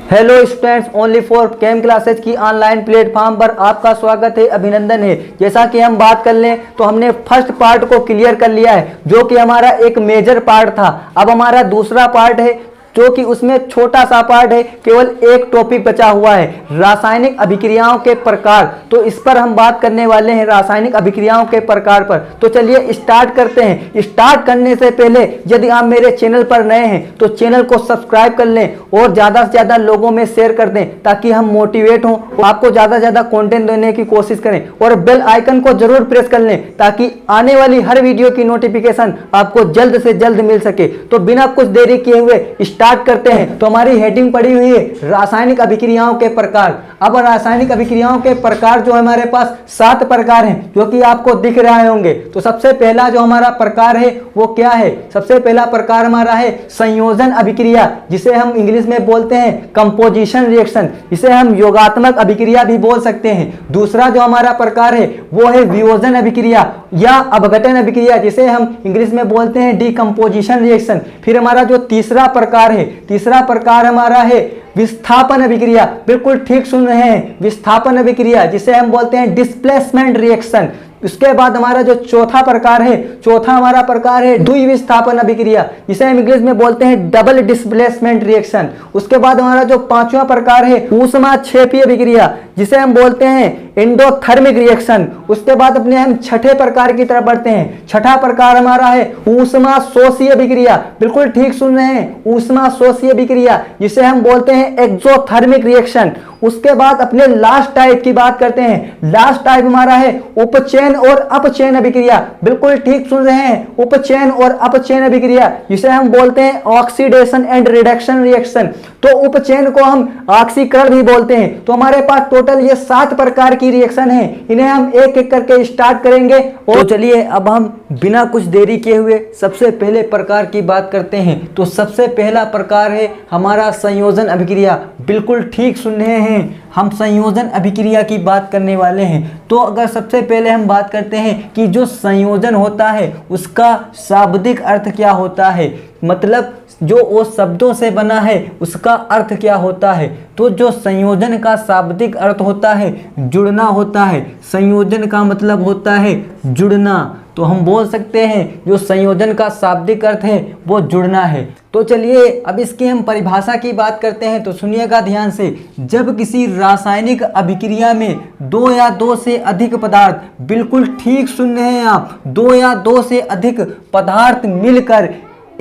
Hello students, only for came classes की online platform पर आपका स्वागत है, अभिनंदन है। जैसा कि हम बात कर लें तो हमने फर्स्ट पार्ट को क्लियर कर लिया है, जो कि हमारा एक मेजर पार्ट था। अब हमारा दूसरा पार्ट है, जो कि उसमें छोटा सा पार्ट है, केवल एक टॉपिक बचा हुआ है, रासायनिक अभिक्रियाओं के प्रकार। तो इस पर हम बात करने वाले हैं, रासायनिक अभिक्रियाओं के प्रकार पर। तो चलिए स्टार्ट करते हैं। स्टार्ट करने से पहले यदि आप मेरे चैनल पर नए हैं तो चैनल को सब्सक्राइब कर लें और ज़्यादा से ज़्यादा लोगों में शेयर कर दें, ताकि हम मोटिवेट हों, आपको ज़्यादा से ज़्यादा कंटेंट देने की कोशिश करें। और बेल आइकन को जरूर प्रेस कर लें, ताकि आने वाली हर वीडियो की नोटिफिकेशन आपको जल्द से जल्द मिल सके। तो बिना कुछ देरी किए हुए स्टार्ट करते हैं। तो हमारी हेडिंग पड़ी हुई है रासायनिक अभिक्रियाओं के प्रकार। अब रासायनिक अभिक्रियाओं के प्रकार जो हमारे पास 7 प्रकार हैं, जो कि आपको दिख रहे होंगे। तो सबसे पहला जो हमारा प्रकार है वो क्या है? सबसे पहला प्रकार हमारा है संयोजन अभिक्रिया, जिसे हम इंग्लिश में बोलते हैं कंपोजिशन रिएक्शन। इसे हम योगात्मक अभिक्रिया भी बोल सकते हैं। दूसरा जो हमारा प्रकार है वो है वियोजन अभिक्रिया या अपघटन अभिक्रिया, जिसे हम इंग्लिश में बोलते हैं डिकम्पोजिशन रिएक्शन। फिर हमारा जो तीसरा प्रकार है, तीसरा प्रकार हमारा है विस्थापन अभिक्रिया। बिल्कुल ठीक सुन रहे हैं, विस्थापन अभिक्रिया, जिसे हम बोलते हैं डिस्प्लेसमेंट रिएक्शन। उसके बाद हमारा जो चौथा प्रकार है, चौथा हमारा प्रकार है द्विविस्थापन अभिक्रिया, जिसे हम इंग्लिश में बोलते हैं डबल डिस्प्लेसमेंट रिएक्शन। उसके बाद हमारा जो पांचवा प्रकार है ऊष्माक्षेपीय अभिक्रिया, जिसे हम बोलते हैं एंडोथर्मिक रिएक्शन। उसके बाद अपने हम छठे प्रकार की तरफ बढ़ते हैं। छठा प्रकार हमारा है ऊष्मा शोषीय अभिक्रिया। बिल्कुल ठीक सुन रहे हैं, ऊष्मा शोषीय अभिक्रिया, जिसे हम बोलते हैं एक्सोथर्मिक रिएक्शन। उसके बाद अपने लास्ट टाइप की बात करते हैं। लास्ट टाइप हमारा है उपचयन और अपचयन अभिक्रिया। बिल्कुल ठीक सुन रहे हैं, उपचयन और अपचयन अभिक्रिया, जिसे हम बोलते हैं ऑक्सीडेशन एंड रिडक्शन रिएक्शन। तो उपचयन को हम ऑक्सीकरण भी बोलते हैं। तो हमारे पास टोटल ये 7 प्रकार की रिएक्शन है। इन्हें हम एक एक करके स्टार्ट करेंगे। और तो चलिए अब हम बिना कुछ देरी किए हुए सबसे पहले प्रकार की बात करते हैं। तो सबसे पहला प्रकार है हमारा संयोजन अभिक्रिया। बिल्कुल ठीक सुन रहे हैं, हम संयोजन अभिक्रिया की बात करने वाले हैं। तो अगर सबसे पहले हम बात करते हैं कि जो संयोजन होता है उसका शाब्दिक अर्थ क्या होता है, मतलब जो वो शब्दों से बना है उसका अर्थ क्या होता है। तो जो संयोजन का शाब्दिक अर्थ होता है जुड़ना होता है। संयोजन का मतलब होता है जुड़ना। तो हम बोल सकते हैं जो संयोजन का शाब्दिक अर्थ है वो जुड़ना है। तो चलिए अब इसकी हम परिभाषा की बात करते हैं। तो सुनिएगा ध्यान से। जब किसी रासायनिक अभिक्रिया में 2 या 2 से अधिक पदार्थ, बिल्कुल ठीक सुन रहे हैं आप, 2 या 2 से अधिक पदार्थ मिलकर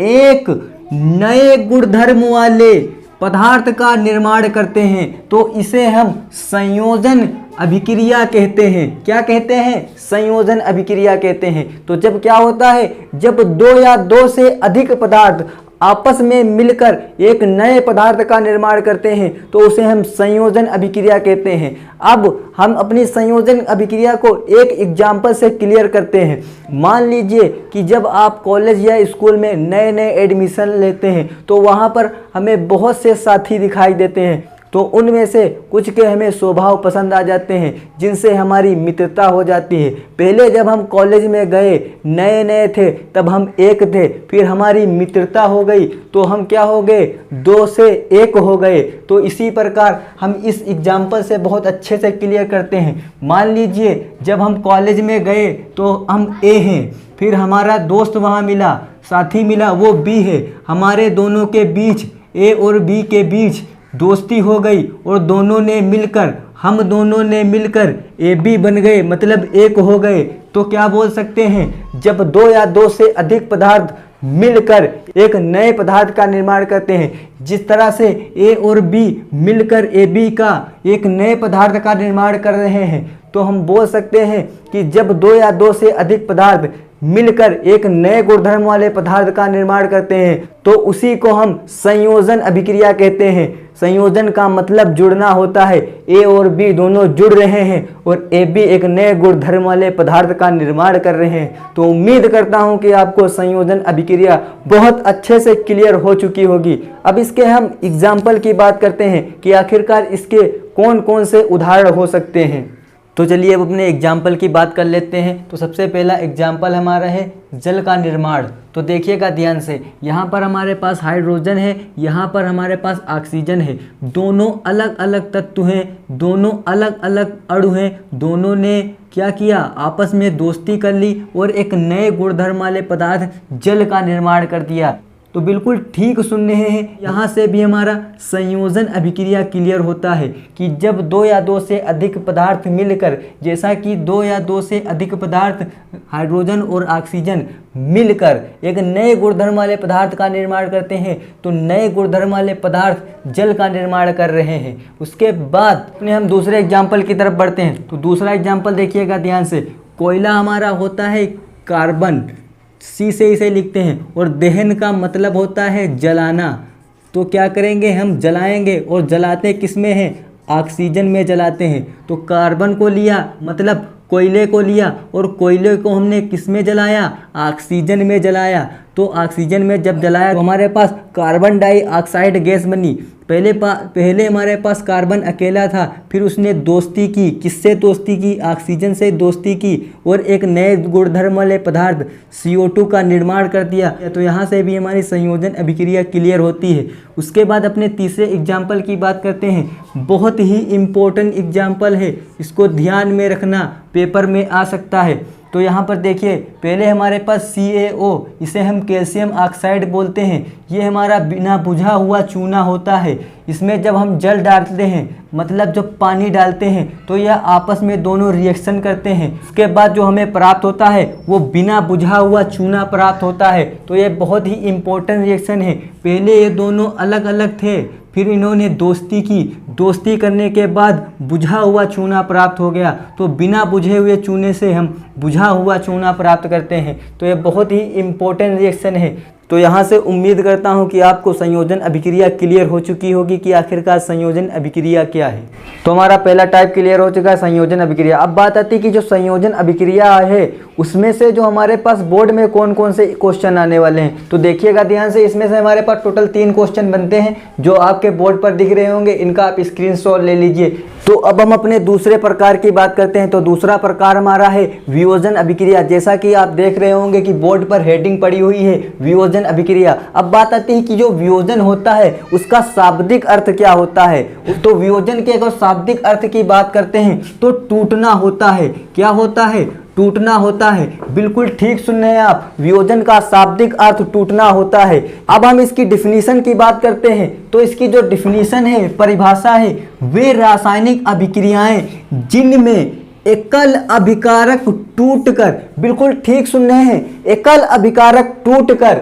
एक नए गुणधर्म वाले पदार्थ का निर्माण करते हैं, तो इसे हम संयोजन अभिक्रिया कहते हैं। क्या कहते हैं? संयोजन अभिक्रिया कहते हैं। तो जब क्या होता है, जब 2 या 2 से अधिक पदार्थ आपस में मिलकर एक नए पदार्थ का निर्माण करते हैं, तो उसे हम संयोजन अभिक्रिया कहते हैं। अब हम अपनी संयोजन अभिक्रिया को एक एग्जाम्पल से क्लियर करते हैं। मान लीजिए कि जब आप कॉलेज या स्कूल में नए नए एडमिशन लेते हैं, तो वहाँ पर हमें बहुत से साथी दिखाई देते हैं। तो उनमें से कुछ के हमें स्वभाव पसंद आ जाते हैं, जिनसे हमारी मित्रता हो जाती है। पहले जब हम कॉलेज में गए, नए नए थे, तब हम एक थे, फिर हमारी मित्रता हो गई तो हम क्या हो गए, 2 से 1 हो गए। तो इसी प्रकार हम इस एग्जाम्पल से बहुत अच्छे से क्लियर करते हैं। मान लीजिए जब हम कॉलेज में गए तो हम ए हैं, फिर हमारा दोस्त वहाँ मिला, साथी मिला, वो बी है। हमारे दोनों के बीच, ए और बी के बीच दोस्ती हो गई और हम दोनों ने मिलकर ए बी बन गए, मतलब एक हो गए। तो क्या बोल सकते हैं, जब 2 या 2 से अधिक पदार्थ मिलकर एक नए पदार्थ का निर्माण करते हैं, जिस तरह से ए और बी मिलकर ए बी का एक नए पदार्थ का निर्माण कर रहे हैं, तो हम बोल सकते हैं कि जब 2 या 2 से अधिक पदार्थ मिलकर एक नए गुणधर्म वाले पदार्थ का निर्माण करते हैं, तो उसी को हम संयोजन अभिक्रिया कहते हैं। संयोजन का मतलब जुड़ना होता है। ए और बी दोनों जुड़ रहे हैं और ए बी एक नए गुणधर्म वाले पदार्थ का निर्माण कर रहे हैं। तो उम्मीद करता हूं कि आपको संयोजन अभिक्रिया बहुत अच्छे से क्लियर हो चुकी होगी। अब इसके हम एग्जाम्पल की बात करते हैं कि आखिरकार इसके कौन कौन से उदाहरण हो सकते हैं। तो चलिए अब अपने एग्जाम्पल की बात कर लेते हैं। तो सबसे पहला एग्जाम्पल हमारा है जल का निर्माण। तो देखिएगा ध्यान से, यहाँ पर हमारे पास हाइड्रोजन है, यहाँ पर हमारे पास ऑक्सीजन है। दोनों अलग अलग तत्व हैं, दोनों अलग अलग अणु हैं। दोनों ने क्या किया, आपस में दोस्ती कर ली और एक नए गुणधर्म वाले पदार्थ जल का निर्माण कर दिया। तो बिल्कुल ठीक सुन रहे हैं, यहाँ से भी हमारा संयोजन अभिक्रिया क्लियर होता है कि जब दो या दो से अधिक पदार्थ मिलकर, जैसा कि दो या दो से अधिक पदार्थ हाइड्रोजन और ऑक्सीजन मिलकर एक नए गुणधर्म वाले पदार्थ का निर्माण करते हैं, तो नए गुणधर्म वाले पदार्थ जल का निर्माण कर रहे हैं। उसके बाद अपने हम दूसरे एग्जाम्पल की तरफ बढ़ते हैं। तो दूसरा एग्जाम्पल देखिएगा ध्यान से, कोयला हमारा होता है कार्बन, सी से इसे लिखते हैं, और दहन का मतलब होता है जलाना। तो क्या करेंगे, हम जलाएंगे, और जलाते किस में हैं, ऑक्सीजन में जलाते हैं। तो कार्बन को लिया मतलब कोयले को लिया, और कोयले को हमने किस में जलाया, ऑक्सीजन में जलाया। तो ऑक्सीजन में जब जलाया तो हमारे पास कार्बन डाइऑक्साइड गैस बनी। पहले हमारे पास कार्बन अकेला था, फिर उसने दोस्ती की, किससे दोस्ती की, ऑक्सीजन से दोस्ती की, और एक नए गुणधर्म वाले पदार्थ CO2 का निर्माण कर दिया। तो यहाँ से भी हमारी संयोजन अभिक्रिया क्लियर होती है। उसके बाद अपने तीसरे एग्जाम्पल की बात करते हैं। बहुत ही इम्पोर्टेंट एग्जाम्पल है, इसको ध्यान में रखना, पेपर में आ सकता है। तो यहाँ पर देखिए, पहले हमारे पास CaO, इसे हम कैल्शियम ऑक्साइड बोलते हैं। ये हमारा बिना बुझा हुआ चूना होता है। इसमें जब हम जल डालते हैं, मतलब जब पानी डालते हैं, तो यह आपस में दोनों रिएक्शन करते हैं। उसके बाद जो हमें प्राप्त होता है वो बिना बुझा हुआ चूना प्राप्त होता है। तो ये बहुत ही इम्पोर्टेंट रिएक्शन है। पहले ये दोनों अलग अलग थे, फिर इन्होंने दोस्ती की, दोस्ती करने के बाद बुझा हुआ चूना प्राप्त हो गया। तो बिना बुझे हुए चूने से हम बुझा हुआ चूना प्राप्त करते हैं। तो ये बहुत ही इम्पोर्टेंट रिएक्शन है। तो यहाँ से उम्मीद करता हूँ कि आपको संयोजन अभिक्रिया क्लियर हो चुकी होगी कि आखिरकार संयोजन अभिक्रिया क्या है। तो हमारा पहला टाइप क्लियर हो चुका है, संयोजन अभिक्रिया। अब बात आती है कि जो संयोजन अभिक्रिया है उसमें से जो हमारे पास बोर्ड में कौन कौन से क्वेश्चन आने वाले हैं। तो देखिएगा ध्यान से, इसमें से हमारे पास टोटल 3 क्वेश्चन बनते हैं जो आपके बोर्ड पर दिख रहे होंगे। इनका आप स्क्रीनशॉट ले लीजिए। तो अब हम अपने दूसरे प्रकार की बात करते हैं। तो दूसरा प्रकार हमारा है वियोजन अभिक्रिया। जैसा कि आप देख रहे होंगे कि बोर्ड पर हेडिंग पड़ी हुई है वियोजन अभिक्रिया। अब बात आती है कि जो वियोजन होता है उसका शाब्दिक अर्थ क्या होता है। तो वियोजन के अगर शाब्दिक अर्थ की बात करते हैं तो टूटना होता है। क्या होता है, टूटना होता है। बिल्कुल ठीक सुन रहे हैं आप, वियोजन का शाब्दिक अर्थ टूटना होता है। अब हम इसकी डिफिनीशन की बात करते हैं। तो इसकी जो डिफिनीशन है, परिभाषा है, वे रासायनिक अभिक्रियाएं जिनमें एकल अभिकारक टूटकर, बिल्कुल ठीक सुन रहे हैं, एकल अभिकारक टूटकर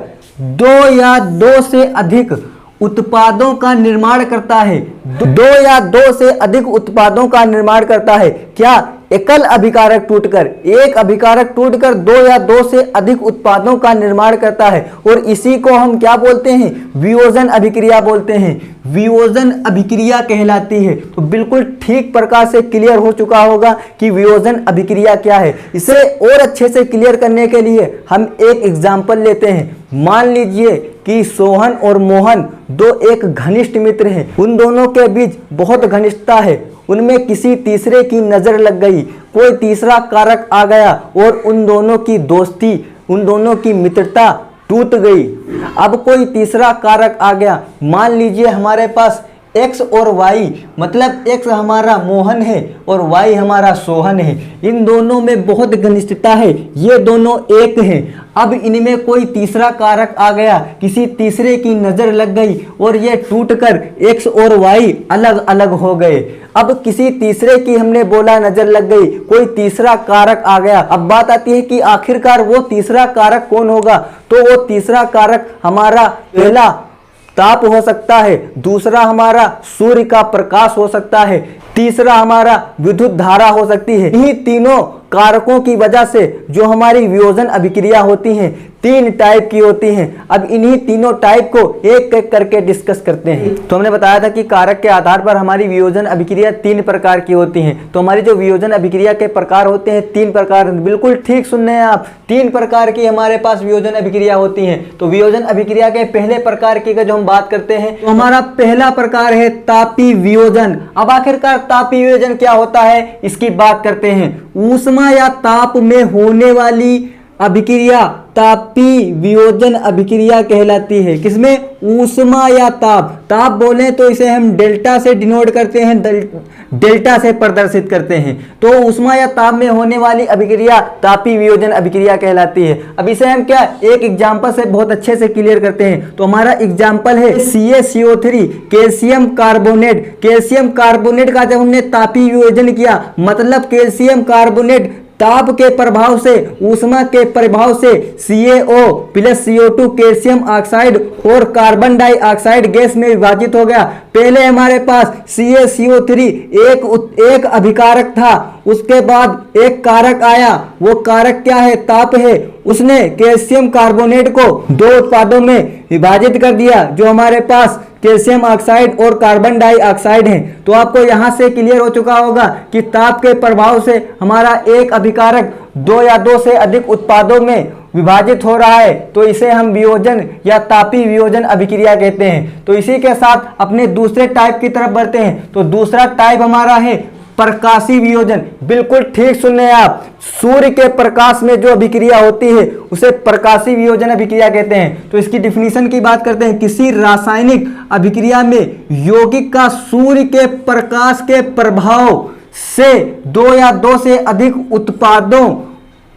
2 या 2 से अधिक उत्पादों का निर्माण करता है। 2 या 2 से अधिक उत्पादों का निर्माण करता है। क्या, एकल अभिकारक टूटकर, एक अभिकारक टूटकर 2 या 2 से अधिक उत्पादों का निर्माण करता है। और इसी को हम क्या बोलते हैं, वियोजन अभिक्रिया बोलते हैं। वियोजन अभिक्रिया कहलाती है। तो बिल्कुल ठीक प्रकार से क्लियर हो चुका होगा कि वियोजन अभिक्रिया क्या है। इसे और अच्छे से क्लियर करने के लिए हम एक एग्जाम्पल लेते हैं। मान लीजिए कि सोहन और मोहन दो एक घनिष्ठ मित्र हैं। उन दोनों के बीच बहुत घनिष्ठता है। उनमें किसी तीसरे की नजर लग गई, कोई तीसरा कारक आ गया और उन दोनों की दोस्ती, उन दोनों की मित्रता टूट गई। अब कोई तीसरा कारक आ गया। मान लीजिए हमारे पास X और Y, मतलब X हमारा मोहन है और Y हमारा सोहन है। इन दोनों में बहुत घनिष्ठता है, ये दोनों एक हैं। अब इनमें कोई तीसरा कारक आ गया, किसी तीसरे की नजर लग गई और ये टूटकर X और Y अलग अलग हो गए। अब किसी तीसरे की हमने बोला नजर लग गई, कोई तीसरा कारक आ गया। अब बात आती है कि आखिरकार वो तीसरा कारक कौन होगा। तो वो तीसरा कारक हमारा पहला ताप हो सकता है, दूसरा हमारा सूर्य का प्रकाश हो सकता है, तीसरा हमारा विद्युत धारा हो सकती है। इन्हीं तीनों कारकों की वजह से जो हमारी वियोजन अभिक्रिया होती है, तीन टाइप की होती हैं। अब इन्हीं तीनों टाइप को एक एक करके डिस्कस करते हैं। तो हमने बताया था कि कारक के आधार पर हमारी वियोजन अभिक्रिया तीन प्रकार की होती हैं। तो हमारी जो वियोजन अभिक्रिया के प्रकार होते हैं तीन प्रकार, बिल्कुल ठीक सुन रहे हैं आप, तीन प्रकार की हमारे पास वियोजन अभिक्रिया होती हैं। तो वियोजन अभिक्रिया के पहले प्रकार की जो हम बात करते हैं तो हमारा पहला प्रकार है तापी वियोजन। अब आखिरकार तापी वियोजन क्या होता है इसकी बात करते हैं। ऊष्मा या ताप में होने वाली अभिक्रिया तापी वियोजन अभिक्रिया कहलाती है। किसमें? ऊष्मा या ताप। ताप बोले तो इसे हम डेल्टा से डिनोट करते हैं, डेल्टा से प्रदर्शित करते हैं। तो ऊष्मा या ताप में होने वाली अभिक्रिया तापी वियोजन अभिक्रिया कहलाती है। अब इसे हम क्या एक एग्जांपल से बहुत अच्छे से क्लियर करते हैं। तो हमारा एग्जांपल है CaCO3 calcium carbonate. Calcium carbonate का जब हमने तापी वियोजन किया मतलब कैल्शियम कार्बोनेट ताप के प्रभाव से, ऊष्मा के प्रभाव से CaO plus CO2 calcium oxide और कार्बन डाइऑक्साइड गैस में विभाजित हो गया। पहले हमारे पास CaCO3 एक अभिकारक था, उसके बाद एक कारक आया, वो कारक क्या है? ताप है। उसने कैल्शियम कार्बोनेट को दो उत्पादों में विभाजित कर दिया जो हमारे पास कैल्शियम ऑक्साइड और कार्बन डाइऑक्साइड है। तो आपको यहां से क्लियर हो चुका होगा कि ताप के प्रभाव से हमारा एक अभिकारक दो या दो से अधिक उत्पादों में विभाजित हो रहा है, तो इसे हम वियोजन या तापी वियोजन अभिक्रिया कहते हैं। तो इसी के साथ अपने दूसरे टाइप की तरफ बढ़ते हैं। तो दूसरा टाइप हमारा है प्रकाशी वियोजन। बिल्कुल ठीक सुन रहे हैं आप, सूर्य के प्रकाश में जो अभिक्रिया होती है उसे प्रकाशी वियोजन अभिक्रिया कहते हैं। तो इसकी डिफिनीशन की बात करते हैं। किसी रासायनिक अभिक्रिया में यौगिक का सूर्य के प्रकाश के प्रभाव से दो या दो से अधिक उत्पादों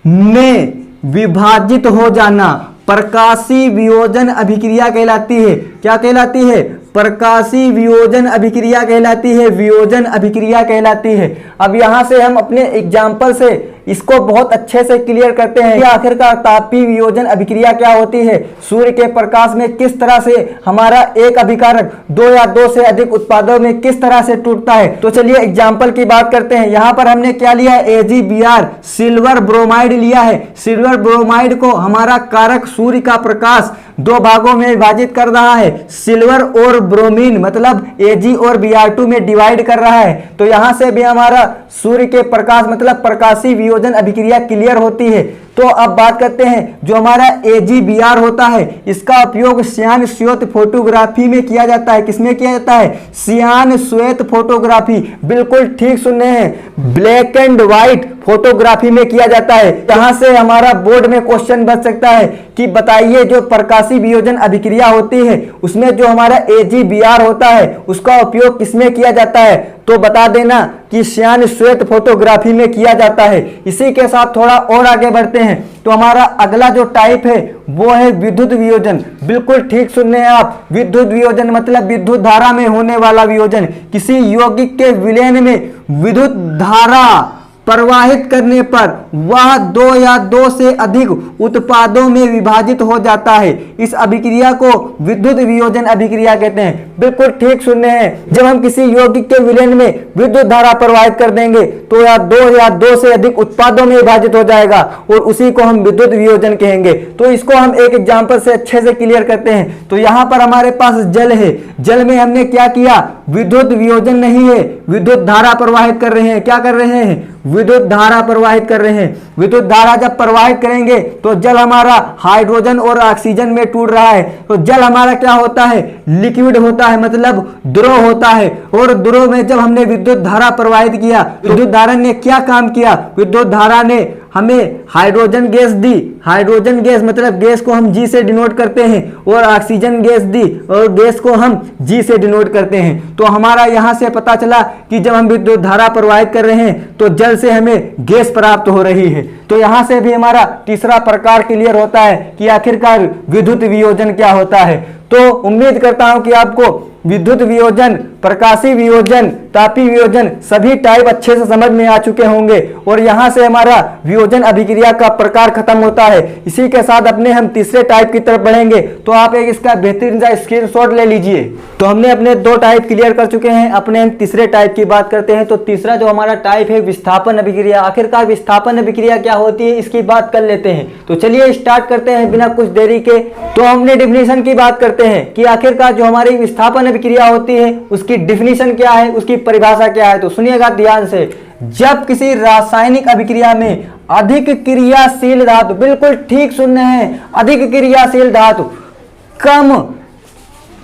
में विभाजित हो जाना प्रकाशी वियोजन अभिक्रिया कहलाती है। क्या कहलाती है? प्रकाशी वियोजन अभिक्रिया कहलाती है, वियोजन अभिक्रिया कहलाती है। अब यहां से हम अपने एग्जाम्पल से इसको बहुत अच्छे से क्लियर करते हैं कि आखिरकार तापी वियोजन अभिक्रिया क्या होती है, सूर्य के प्रकाश में किस तरह से हमारा एक अभिकारक दो या दो से अधिक उत्पादों में किस तरह से टूटता है। तो चलिए एग्जाम्पल की बात करते हैं। यहाँ पर हमने क्या लिया है? AgBr सिल्वर ब्रोमाइड लिया है। सिल्वर ब्रोमाइड को हमारा कारक सूर्य का प्रकाश दो भागों में विभाजित कर रहा है, सिल्वर और ब्रोमीन मतलब Ag और Br2 में डिवाइड कर रहा है। तो यहां से भी हमारा सूर्य के प्रकाश मतलब प्रकाशी वियोजन अभिक्रिया क्लियर होती है। तो अब बात करते हैं जो हमारा AgBr होता है, इसका उपयोग श्यान श्वेत फोटोग्राफी में किया जाता है। किसमें किया जाता है? श्यान श्वेत फोटोग्राफी। बिल्कुल ठीक सुन रहे हैं, ब्लैक एंड व्हाइट फोटोग्राफी में किया जाता है। यहां से हमारा बोर्ड में क्वेश्चन बच सकता है कि बताइए जो प्रकाशी वियोजन अभिक्रिया होती है उसमें जो हमारा AgBr होता है उसका उपयोग किसमें किया जाता है? तो बता देना कि श्यान श्वेत फोटोग्राफी में किया जाता है। इसी के साथ थोड़ा और आगे बढ़ते हैं। तो हमारा अगला जो टाइप है वो है विद्युत वियोजन। बिल्कुल ठीक सुन रहे हैं आप, विद्युत वियोजन मतलब विद्युत धारा में होने वाला वियोजन। किसी यौगिक के विलयन में विद्युत धारा प्रवाहित करने पर वह दो या दो से अधिक उत्पादों में विभाजित हो जाता है। इस अभिक्रिया को विद्युत वियोजन अभिक्रिया कहते हैं। बिल्कुल ठीक सुन रहे हैं, जब हम किसी यौगिक के विलयन में विद्युत धारा प्रवाहित कर देंगे तो या दो से अधिक उत्पादों में विभाजित हो जाएगा और उसी को हम विद्युत वियोजन कहेंगे। तो इसको हम एक एग्जाम्पल से अच्छे से क्लियर करते हैं। तो यहाँ पर हमारे पास जल है, जल में हमने क्या किया? विद्युत वियोजन नहीं है, विद्युत धारा प्रवाहित कर रहे हैं। क्या कर रहे हैं? विद्युत धारा प्रवाहित कर रहे हैं। विद्युत धारा जब प्रवाहित करेंगे तो जल हमारा हाइड्रोजन और ऑक्सीजन में टूट रहा है। तो जल हमारा क्या होता है? लिक्विड होता है, मतलब द्रव होता है। और द्रव में जब हमने विद्युत धारा प्रवाहित किया, विद्युत धारा ने क्या काम किया? विद्युत धारा ने हमें हाइड्रोजन गैस दी। हाइड्रोजन गैस मतलब गैस को हम G से डिनोट करते हैं, और ऑक्सीजन गैस दी और गैस को हम G से डिनोट करते हैं। तो हमारा यहां से पता चला कि जब हम विद्युत धारा प्रवाहित कर रहे हैं तो जल से हमें गैस प्राप्त हो रही है। तो यहां से भी हमारा तीसरा प्रकार क्लियर होता है कि आखिरकार विद्युत वियोजन क्या होता है। तो उम्मीद करता हूं कि आपको विद्युत वियोजन, प्रकाशीय वियोजन, तापीय वियोजन सभी टाइप अच्छे से समझ में आ चुके होंगे और यहाँ से हमारा वियोजन अभिक्रिया का प्रकार खत्म होता है। इसी के साथ अपने हम तीसरे टाइप की तरफ बढ़ेंगे, तो आप एक इसका बेहतरीन सा स्क्रीनशॉट ले लीजिए। तो हमने अपने 2 टाइप क्लियर कर चुके हैं, अपने हम तीसरे टाइप की बात करते हैं। तो तीसरा जो हमारा टाइप है विस्थापन अभिक्रिया। आखिरकार विस्थापन अभिक्रिया क्या होती है इसकी बात कर लेते हैं। तो चलिए स्टार्ट करते हैं बिना कुछ देरी के। तो हमने डिफिनीशन की बात करते हैं कि आखिरकार जो हमारी विस्थापन अभिक्रिया होती है उसकी डिफिनीशन क्या है, उसकी परिभाषा क्या है। तो सुनिएगा ध्यान से, जब किसी रासायनिक अभिक्रिया में अधिक क्रियाशील धातु, बिल्कुल ठीक सुन रहे हैं, अधिक क्रियाशील धातु कम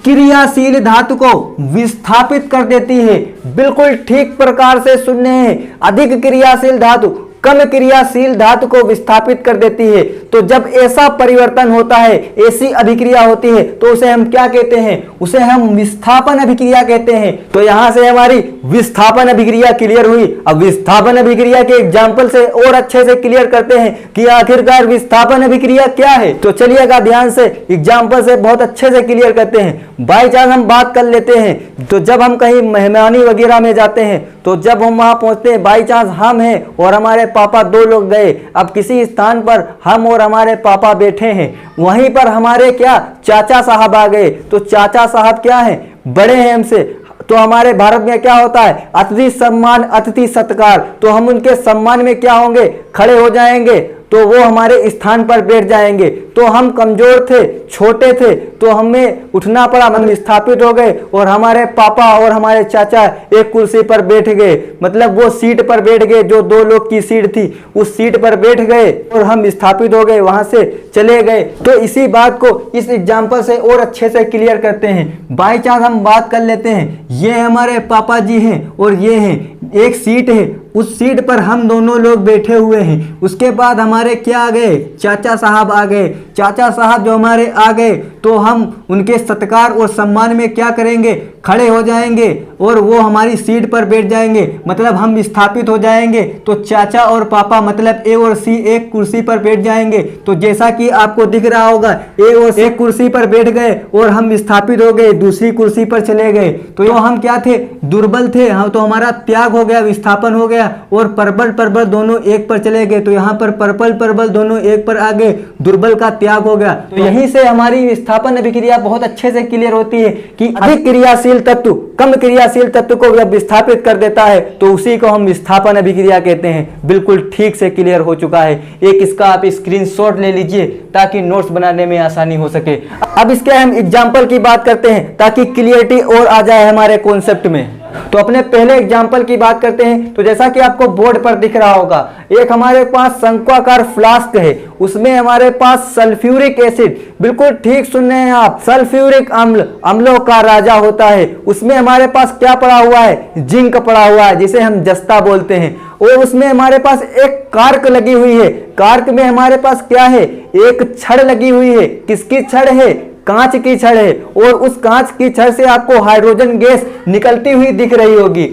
क्रियाशील धातु को विस्थापित कर देती है। बिल्कुल ठीक प्रकार से सुन रहे हैं, अधिक क्रियाशील धातु कम क्रियाशील धातु को विस्थापित कर देती है। तो जब ऐसा परिवर्तन होता है, ऐसी अभिक्रिया होती है, तो उसे हम क्या कहते हैं, उसे हम विस्थापन अभिक्रिया कहते हैं। तो यहां से हमारी विस्थापन अभिक्रिया क्लियर हुई। अब विस्थापन अभिक्रिया के एग्जाम्पल से और अच्छे से क्लियर करते हैं कि आखिरकार विस्थापन अभिक्रिया क्या है। तो चलिएगा ध्यान से, एग्जाम्पल से बहुत अच्छे से क्लियर करते हैं। बाई चांस हम बात कर लेते हैं, तो जब हम कहीं मेहमानी वगैरह में जाते हैं, तो जब हम वहां पहुंचते हैं, बाई चांस हम हैं और हमारे पापा 2 लोग गए। अब किसी स्थान पर हम और हमारे पापा बैठे हैं, वहीं पर हमारे क्या चाचा साहब आ गए। तो चाचा साहब क्या हैं, बड़े हैं हमसे। तो हमारे भारत में क्या होता है, अतिथि सम्मान अतिथि सत्कार। तो हम उनके सम्मान में क्या होंगे, खड़े हो जाएंगे, तो वो हमारे स्थान पर बैठ जाएंगे। तो हम कमजोर थे, छोटे थे, तो हमें उठना पड़ा, हम विस्थापित हो गए और हमारे पापा और हमारे चाचा एक कुर्सी पर बैठ गए, मतलब वो सीट पर बैठ गए जो 2 लोग की सीट थी, उस सीट पर बैठ गए और हम विस्थापित हो गए, वहां से चले गए। तो इसी बात को इस एग्जाम्पल से और अच्छे से क्लियर करते हैं। बाई चांस हम बात कर लेते हैं, ये हमारे पापा जी हैं और ये हैं, एक सीट है, उस सीट पर हम दोनों लोग बैठे हुए हैं। उसके बाद हमारे क्या आ गए, चाचा साहब आ गए। चाचा साहब जो हमारे आ गए, तो हम उनके सत्कार और सम्मान में क्या करेंगे, खड़े हो जाएंगे और वो हमारी सीट पर बैठ जाएंगे, मतलब हम विस्थापित हो जाएंगे। तो चाचा और पापा मतलब ए और सी एक कुर्सी पर बैठ जाएंगे। तो जैसा कि आपको दिख रहा होगा, ए और एक कुर्सी पर बैठ गए और हम विस्थापित हो गए, दूसरी कुर्सी पर चले गए। तो हम क्या थे, दुर्बल थे, हाँ, तो हमारा त्याग हो गया, विस्थापन हो गया और परबल परबल दोनों एक पर चले गए। तो यहाँ पर परबल परबल दोनों एक पर आ गए, दुर्बल का त्याग हो गया। तो यहीं से हमारी विस्थापन अभिक्रिया बहुत अच्छे से क्लियर होती है कि अधिक क्रियाशील तत्व कम क्रियाशील तत्व को जब विस्थापित कर देता है, तो उसी को हम विस्थापन अभिक्रिया कहते हैं। बिल्कुल ठीक से क्लियर हो चुका है। एक इसका आप स्क्रीनशॉट ले लीजिए ताकि नोट्स बनाने में आसानी हो सके। अब इसके हम एग्जाम्पल की बात करते हैं ताकि क्लियरिटी और आ जाए हमारे कॉन्सेप्ट में। तो अपने पहले एग्जाम्पल की बात करते हैं। तो जैसा कि आपको बोर्ड पर दिख रहा होगा, एक हमारे पास शंक्वाकार फ्लास्क है, उसमें हमारे पास सल्फ्यूरिक एसिड, बिल्कुल ठीक सुन रहे हैं आप, सल्फ्यूरिक अम्ल अम्लों का राजा होता है। उसमें हमारे पास क्या पड़ा हुआ है, जिंक पड़ा हुआ है, जिसे हम जस्ता बोलते हैं। और उसमें हमारे पास एक कार्क लगी हुई है। कार्क में हमारे पास क्या है, एक छड़ लगी हुई है। किसकी छड़ है, कांच की छड़ है। और उस कांच की छड़ से आपको हाइड्रोजन गैस निकलती हुई दिख रही होगी।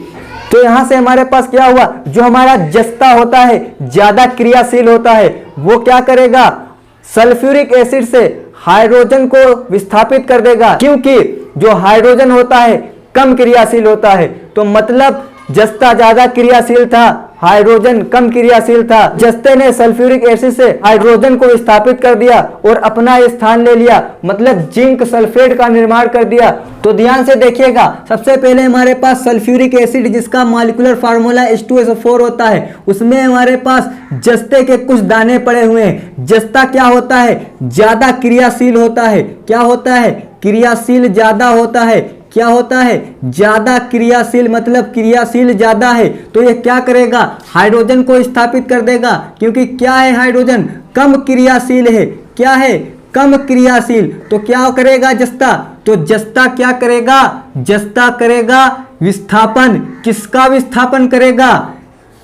तो यहां से हमारे पास क्या हुआ, जो हमारा जस्ता होता है ज्यादा क्रियाशील होता है, वो क्या करेगा, सल्फ्यूरिक एसिड से हाइड्रोजन को विस्थापित कर देगा, क्योंकि जो हाइड्रोजन होता है कम क्रियाशील होता है। तो मतलब जस्ता ज्यादा क्रियाशील था, हाइड्रोजन कम क्रियाशील था। जस्ते ने सल्फ्यूरिक एसिड से हाइड्रोजन को विस्थापित कर दिया और अपना स्थान ले लिया, मतलब जिंक सल्फेट का निर्माण कर दिया। तो ध्यान से देखिएगा, सबसे पहले हमारे पास सल्फ्यूरिक एसिड जिसका मॉलिक्यूलर फार्मूला H2SO4 होता है, उसमें हमारे पास जस्ते के कुछ दाने पड़े हुए हैं। जस्ता क्या होता है, ज्यादा क्रियाशील होता है। क्या होता है, क्रियाशील ज्यादा होता है। क्या होता है, ज्यादा क्रियाशील, मतलब क्रियाशील ज्यादा है। तो ये क्या करेगा, हाइड्रोजन को स्थापित कर देगा, क्योंकि क्या है, हाइड्रोजन कम क्रियाशील है। क्या है, कम क्रियाशील। तो क्या करेगा जस्ता, तो जस्ता क्या करेगा, जस्ता करेगा विस्थापन। किसका विस्थापन करेगा,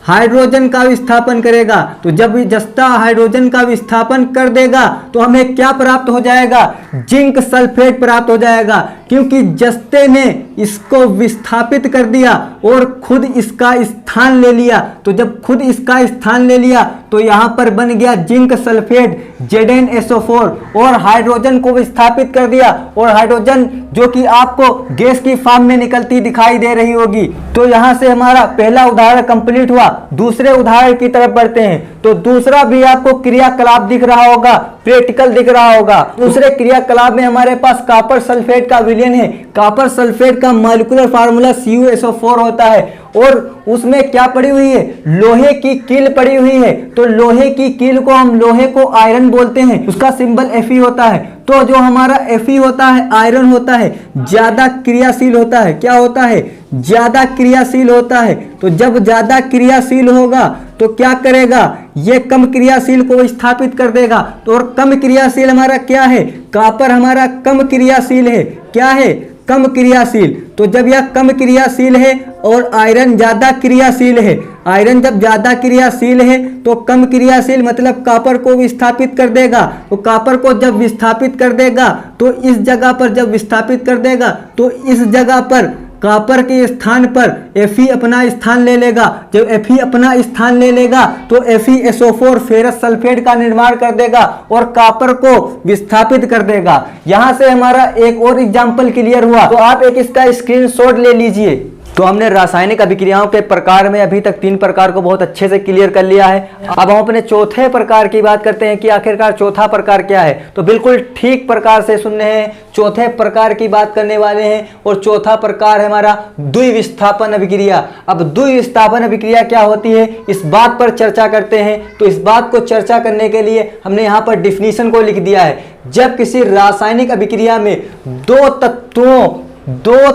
हाइड्रोजन का विस्थापन करेगा। तो जब जस्ता हाइड्रोजन का विस्थापन कर देगा, तो हमें क्या प्राप्त हो जाएगा, जिंक सल्फेट प्राप्त हो जाएगा। क्योंकि जस्ते ने इसको विस्थापित कर दिया और खुद इसका स्थान ले लिया। तो जब खुद इसका स्थान ले लिया तो यहाँ पर बन गया जिंक सल्फेट ZnSO4 और हाइड्रोजन को विस्थापित कर दिया, और हाइड्रोजन जो कि आपको गैस की फॉर्म में निकलती दिखाई दे रही होगी। तो यहाँ से हमारा पहला उदाहरण कंप्लीट हुआ। दूसरे उदाहरण की तरफ बढ़ते हैं। तो दूसरा भी आपको क्रियाकलाप दिख रहा होगा, प्रैक्टिकल दिख रहा होगा। दूसरे क्रियाकलाप में हमारे पास कॉपर सल्फेट का विलयन है। कॉपर सल्फेट का मॉलिक्यूलर फार्मूला CuSO4 होता है और उसमें क्या पड़ी हुई है, लोहे की कील पड़ी हुई है। तो लोहे की कील को हम लोहे को आयरन बोलते हैं, उसका सिंबल Fe होता है। तो जो हमारा Fe होता है, आयरन होता है, ज्यादा क्रियाशील होता है। क्या होता है? ज्यादा क्रियाशील होता है। तो जब ज्यादा क्रियाशील होगा तो क्या करेगा, ये कम क्रियाशील को विस्थापित कर देगा। तो और कम क्रियाशील हमारा क्या है, कॉपर हमारा कम क्रियाशील है। क्या है? कम क्रियाशील। तो जब यह कम क्रियाशील है और आयरन ज्यादा क्रियाशील है, आयरन जब ज्यादा क्रियाशील है तो कम क्रियाशील मतलब कॉपर को विस्थापित कर देगा। तो कॉपर को जब विस्थापित कर देगा तो इस जगह पर, जब विस्थापित कर देगा तो इस जगह पर कॉपर के स्थान पर Fe अपना स्थान ले लेगा। जब Fe अपना स्थान ले लेगा तो FeSO4 फेरस सल्फेट का निर्माण कर देगा और कॉपर को विस्थापित कर देगा। यहां से हमारा एक और एग्जाम्पल क्लियर हुआ। तो आप एक इसका स्क्रीनशॉट ले लीजिए। तो हमने रासायनिक अभिक्रियाओं के प्रकार में अभी तक 3 प्रकार को बहुत अच्छे से क्लियर कर लिया है। अब हम अपने चौथे प्रकार की बात करते हैं कि आखिरकार चौथा प्रकार क्या है। तो बिल्कुल ठीक प्रकार से सुनने हैं, चौथे प्रकार की बात करने वाले हैं। और चौथा प्रकार है हमारा द्विविस्थापन अभिक्रिया। अब द्विविस्थापन अभिक्रिया क्या होती है, इस बात पर चर्चा करते हैं। तो इस बात को चर्चा करने के लिए हमने यहाँ पर डिफिनीशन को लिख दिया है। जब किसी रासायनिक अभिक्रिया में दो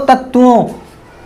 तत्वों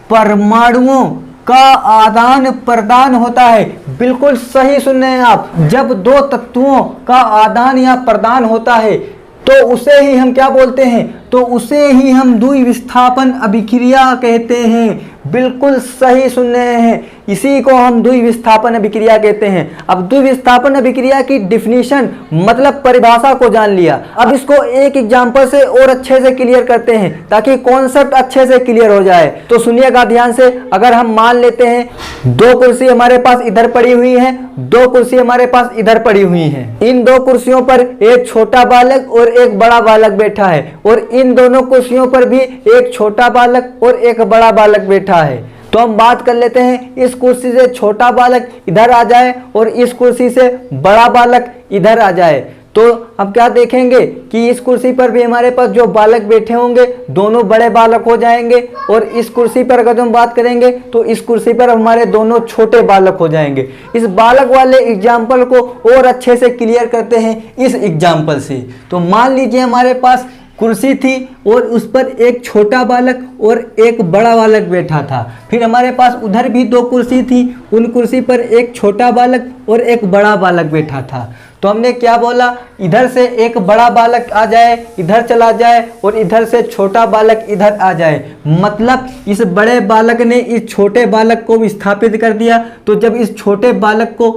परमाणुओं का आदान प्रदान होता है। बिल्कुल सही सुन रहे हैं आप। जब दो तत्वों का आदान या प्रदान होता है तो उसे ही हम क्या बोलते हैं, तो उसे ही हम द्विविस्थापन अभिक्रिया कहते हैं। बिल्कुल सही सुन रहे हैं, इसी को हम द्विविस्थापन अभिक्रिया कहते हैं। अब द्विविस्थापन अभिक्रिया की डिफिनीशन मतलब परिभाषा को जान लिया। अब इसको एक एग्जांपल से और अच्छे से क्लियर करते हैं ताकि कॉन्सेप्ट अच्छे से क्लियर हो जाए। तो सुनिएगा ध्यान से। अगर हम मान लेते हैं 2 कुर्सी हमारे पास इधर पड़ी हुई है, 2 कुर्सी हमारे पास इधर पड़ी हुई है। इन 2 कुर्सियों पर एक छोटा बालक और एक बड़ा बालक बैठा है, और इन दोनों कुर्सियों पर भी एक छोटा बालक और एक बड़ा बालक बैठा है। तो हम बात कर लेते हैं, इस कुर्सी से छोटा बालक इधर आ जाए और इस कुर्सी से बड़ा बालक इधर आ जाए। तो हम क्या देखेंगे कि इस कुर्सी पर भी हमारे पास जो बालक बैठे होंगे दोनों बड़े बालक हो जाएंगे, और इस कुर्सी पर अगर हम बात करेंगे तो इस कुर्सी पर हमारे दोनों छोटे बालक हो जाएंगे। इस बालक वाले एग्जाम्पल को और अच्छे से क्लियर करते हैं इस एग्जाम्पल से। तो मान लीजिए हमारे पास कुर्सी थी और उस पर एक छोटा बालक और एक बड़ा बालक बैठा था। फिर हमारे पास उधर भी 2 कुर्सी थी, उन कुर्सी पर एक छोटा बालक और एक बड़ा बालक बैठा था। तो हमने क्या बोला, इधर से एक बड़ा बालक आ जाए, इधर चला जाए, और इधर से छोटा बालक इधर आ जाए। मतलब इस बड़े बालक ने इस छोटे बालक को विस्थापित कर दिया। तो जब इस छोटे बालक को,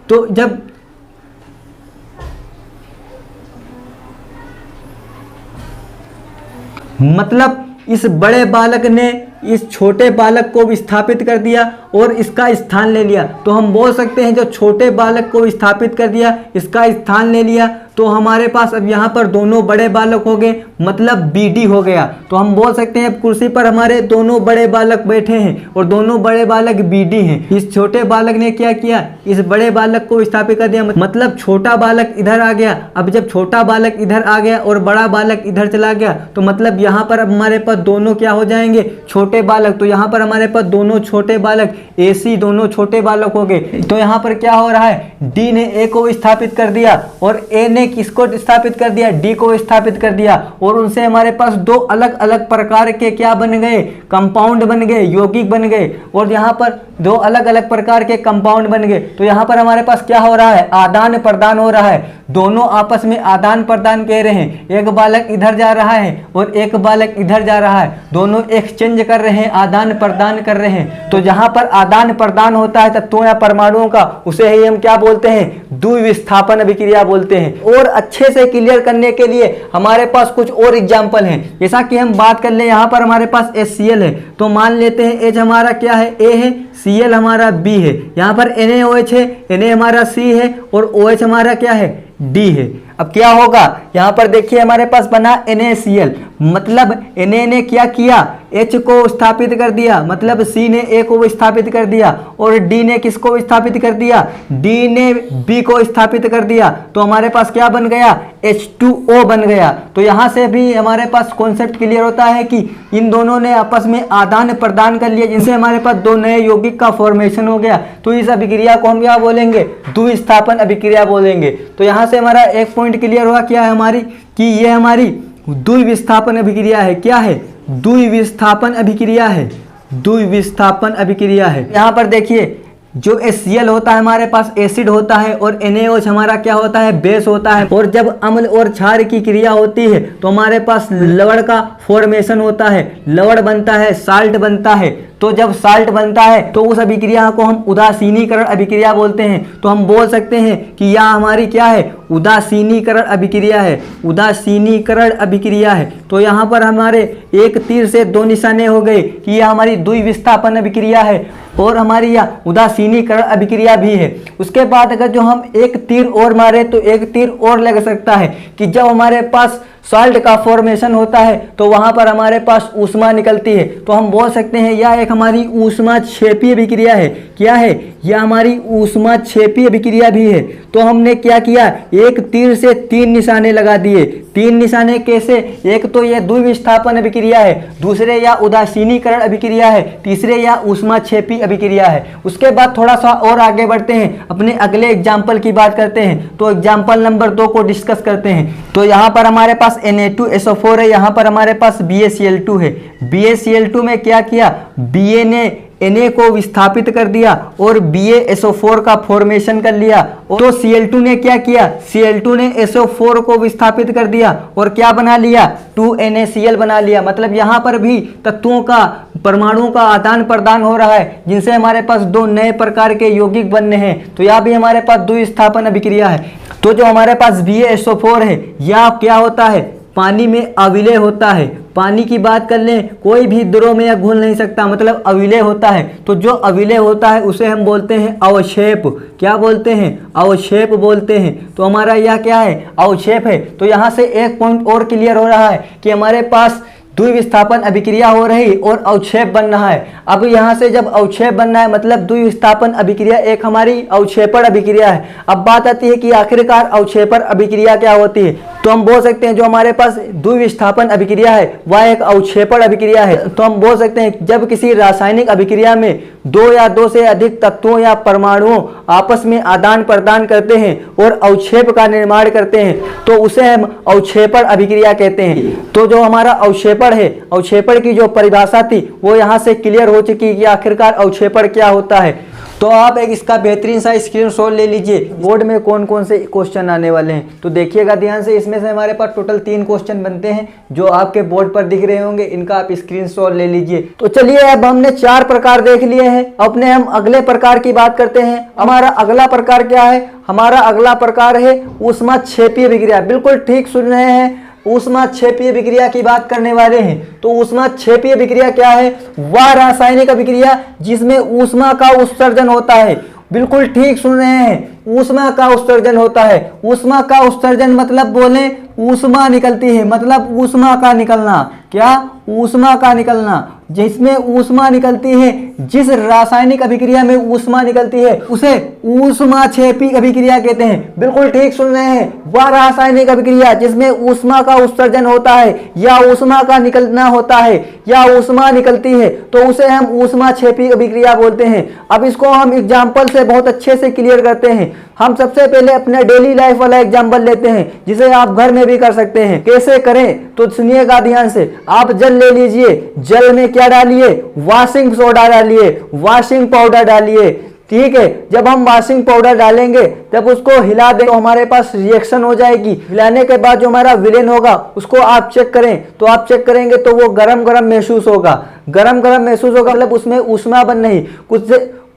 तो जब मतलब इस बड़े बालक ने इस छोटे बालक को विस्थापित कर दिया और इसका स्थान ले लिया। तो हम बोल सकते हैं जो छोटे बालक को विस्थापित कर दिया, इसका स्थान ले लिया, तो हमारे पास अब यहाँ पर दोनों बड़े बालक हो गए, मतलब BD हो गया। तो हम बोल सकते हैं कुर्सी पर हमारे दोनों बड़े बालक बैठे हैं और दोनों बड़े बालक BD हैं। इस छोटे बालक ने क्या किया, इस बड़े बालक को विस्थापित कर दिया, मतलब छोटा बालक इधर आ गया। अब जब छोटा बालक इधर आ गया और बड़ा बालक इधर चला गया, तो मतलब यहाँ पर अब हमारे पास दोनों क्या हो जाएंगे, छोटे बालक। तो यहाँ पर हमारे पास दोनों छोटे बालक AC दोनों छोटे बालक हो गए। तो यहाँ पर क्या हो रहा है, D ने A को विस्थापित कर दिया और A ने किसको स्थापित कर दिया, D को स्थापित कर दिया, और उनसे हमारे पास 2 अलग अलग प्रकार के क्या बन गए, कंपाउंड बन गए, यौगिक बन गए। और यहाँ पर 2 अलग अलग प्रकार के कंपाउंड बन गए। तो यहाँ पर हमारे पास क्या हो रहा है, आदान प्रदान हो रहा है। दोनों आपस में आदान प्रदान कह रहे हैं। एक बालक इधर जा रहा है और एक बालक इधर जा रहा है, दोनों एक्सचेंज कर रहे हैं, आदान प्रदान कर रहे हैं। तो जहां पर आदान प्रदान होता है तत्वों या परमाणुओं का, उसे ही हम क्या बोलते हैं, द्विविस्थापन अभिक्रिया बोलते हैं। और अच्छे से क्लियर करने के लिए हमारे पास कुछ और एग्जाम्पल हैं। जैसा कि हम बात कर ले, यहाँ पर हमारे पास HCl है, तो मान लेते हैं H हमारा क्या है, A है, Cl हमारा B है, यहाँ पर NaOH है, Na हमारा C है और OH हमारा क्या है, D है। अब क्या होगा, यहाँ पर देखिए हमारे पास बना NaCl, मतलब Na ने क्या किया, H को स्थापित कर दिया, मतलब C ने A को स्थापित कर दिया और D ने किसको स्थापित कर दिया, D ने B को स्थापित कर दिया। तो हमारे पास क्या बन गया, H2O बन गया। तो यहाँ से भी हमारे पास कॉन्सेप्ट क्लियर होता है कि इन दोनों ने आपस में आदान प्रदान कर लिया, जिनसे हमारे पास दो नए यौगिक का फॉर्मेशन हो गया। तो इस अभिक्रिया को हम क्या बोलेंगे, द्विस्थापन अभिक्रिया बोलेंगे। तो यहाँ से हमारा एक पॉइंट क्लियर हुआ, क्या है हमारी, कि ये हमारी द्विविस्थापन अभिक्रिया है। क्या है, द्विविस्थापन अभिक्रिया है, द्विविस्थापन अभिक्रिया है। यहाँ पर देखिए जो HCl होता है हमारे पास एसिड होता है और NaOH हमारा क्या होता है, बेस होता है। और जब अम्ल और क्षार की क्रिया होती है तो हमारे पास लवण का फॉर्मेशन होता है, लवण बनता है, साल्ट बनता है। तो जब साल्ट बनता है तो उस अभिक्रिया को हम उदासीनीकरण अभिक्रिया बोलते हैं। तो हम बोल सकते हैं कि यह हमारी क्या है, उदासीनीकरण अभिक्रिया है, उदासीनीकरण अभिक्रिया है। तो यहाँ पर हमारे एक तीर से दो निशाने हो गए कि यह हमारी द्विविस्थापन अभिक्रिया है और हमारी यह उदासीनीकरण अभिक्रिया भी है। उसके बाद अगर जो हम एक तीर और मारे तो एक तीर और लग सकता है कि जब हमारे पास साल्ट का फॉर्मेशन होता है तो वहां पर हमारे पास ऊष्मा निकलती है। तो हम बोल सकते हैं यह एक हमारी ऊष्माक्षेपी अभिक्रिया है। क्या है, यह हमारी ऊष्माक्षेपी अभिक्रिया भी है। तो हमने क्या किया, एक तीर से तीन निशाने लगा दिए। तीन निशाने कैसे, एक तो यह द्विविस्थापन अभिक्रिया है, दूसरे या उदासीनीकरण अभिक्रिया है, तीसरे या ऊष्माक्षेपी अभिक्रिया है। उसके बाद थोड़ा सा और आगे बढ़ते हैं, अपने अगले एग्जाम्पल की बात करते हैं। तो एग्जाम्पल नंबर 2 को डिस्कस करते हैं। तो यहाँ पर हमारे पास Na2SO4 है, यहाँ पर हमारे पास BaCl2 है। BaCl2 में क्या किया, Ba ने Na को विस्थापित कर दिया और BaSO4 का फॉर्मेशन कर लिया। तो Cl2 ने क्या किया, Cl2 ने SO4 को विस्थापित कर दिया और क्या बना लिया, 2NaCl बना लिया। मतलब यहाँ पर भी तत्वों का, परमाणुओं का आदान प्रदान हो रहा है, जिनसे हमारे पास दो नए प्रकार के यौगिक बनने हैं। तो यहाँ भी हमारे पास द्विस्थापन अभिक्रिया है। तो जो हमारे पास BaSO4 है, यह क्या होता है, पानी में अविलेय होता है। पानी की बात कर लें, कोई भी द्रव में यह घुल नहीं सकता, मतलब अविलेय होता है। तो जो अविलेय होता है उसे हम बोलते हैं अवक्षेप। क्या बोलते हैं, अवक्षेप बोलते हैं। तो हमारा यह क्या है, अवक्षेप है। तो यहाँ से एक पॉइंट और क्लियर हो रहा है कि हमारे पास द्विविस्थापन अभिक्रिया हो रही और अवक्षेप बन रहा है। अब यहाँ से जब अवक्षेप बनना है, मतलब द्विविस्थापन अभिक्रिया एक हमारी अवक्षेपण अभिक्रिया है। अब बात आती है कि आखिरकार अवक्षेपण अभिक्रिया क्या होती है। तो हम बोल सकते हैं जो हमारे पास द्विविस्थापन अभिक्रिया है वह एक अवक्षेपण अभिक्रिया है। तो हम बोल सकते हैं जब किसी रासायनिक अभिक्रिया में दो या दो से अधिक तत्वों या परमाणुओं आपस में आदान प्रदान करते हैं और अवक्षेप का निर्माण करते हैं, तो उसे हम अवक्षेपण अभिक्रिया कहते हैं। तो जो हमारा अवक्षेपण है, अवक्षेपण की जो परिभाषा थी वो यहाँ से क्लियर हो चुकी कि आखिरकार अवक्षेपण क्या होता है। तो आप एक इसका बेहतरीन सा स्क्रीनशॉट ले लीजिए, बोर्ड में कौन कौन से क्वेश्चन आने वाले हैं। तो देखिएगा ध्यान से, इसमें से हमारे पास टोटल 3 क्वेश्चन बनते हैं जो आपके बोर्ड पर दिख रहे होंगे, इनका आप स्क्रीनशॉट ले लीजिए। तो चलिए अब हमने 4 प्रकार देख लिए हैं, अपने हम अगले प्रकार की बात करते हैं। हमारा अगला प्रकार क्या है, हमारा अगला प्रकार है ऊष्माक्षेपी अभिक्रिया। बिल्कुल ठीक सुन रहे हैं, ऊष्माक्षेपीय अभिक्रिया की बात करने वाले हैं। तो ऊष्माक्षेपीय अभिक्रिया क्या है, वह रासायनिक अभिक्रिया जिसमें ऊष्मा का उत्सर्जन होता है। बिल्कुल ठीक सुन रहे हैं, ऊष्मा का उत्सर्जन होता है। ऊष्मा का उत्सर्जन मतलब बोले ऊष्मा निकलती है, मतलब ऊष्मा का निकलना। क्या, ऊष्मा का निकलना। जिसमें ऊष्मा निकलती है, जिस रासायनिक अभिक्रिया में ऊष्मा निकलती है उसे ऊष्माक्षेपी अभिक्रिया कहते हैं। बिल्कुल ठीक सुन रहे हैं, वह रासायनिक अभिक्रिया जिसमें ऊष्मा का उत्सर्जन होता है या ऊष्मा का निकलना होता है या ऊष्मा निकलती है, तो उसे हम ऊष्माक्षेपी अभिक्रिया बोलते हैं। अब इसको हम एग्जाम्पल से बहुत अच्छे से क्लियर करते हैं। हम सबसे पहले अपने डेली लाइफ वाला एग्जाम्पल लेते हैं, जिसे आप घर में भी कर सकते हैं। कैसे करें तो सुनिएगा ध्यान से। आप जल ले लीजिए, जल में क्या डालिए, वॉशिंग सोडा डालिए, वॉशिंग पाउडर डालिए। ठीक है, जब हम वॉशिंग पाउडर डालेंगे, जब उसको हिला दें तो हमारे पास रिएक्शन हो जाएगी। हिलाने के बाद जो हमारा विलेन होगा उसको आप चेक करें, तो आप चेक करेंगे तो वो गरम गरम महसूस होगा। गरम गरम महसूस होगा मतलब उसमें ऊष्मा बन नहीं,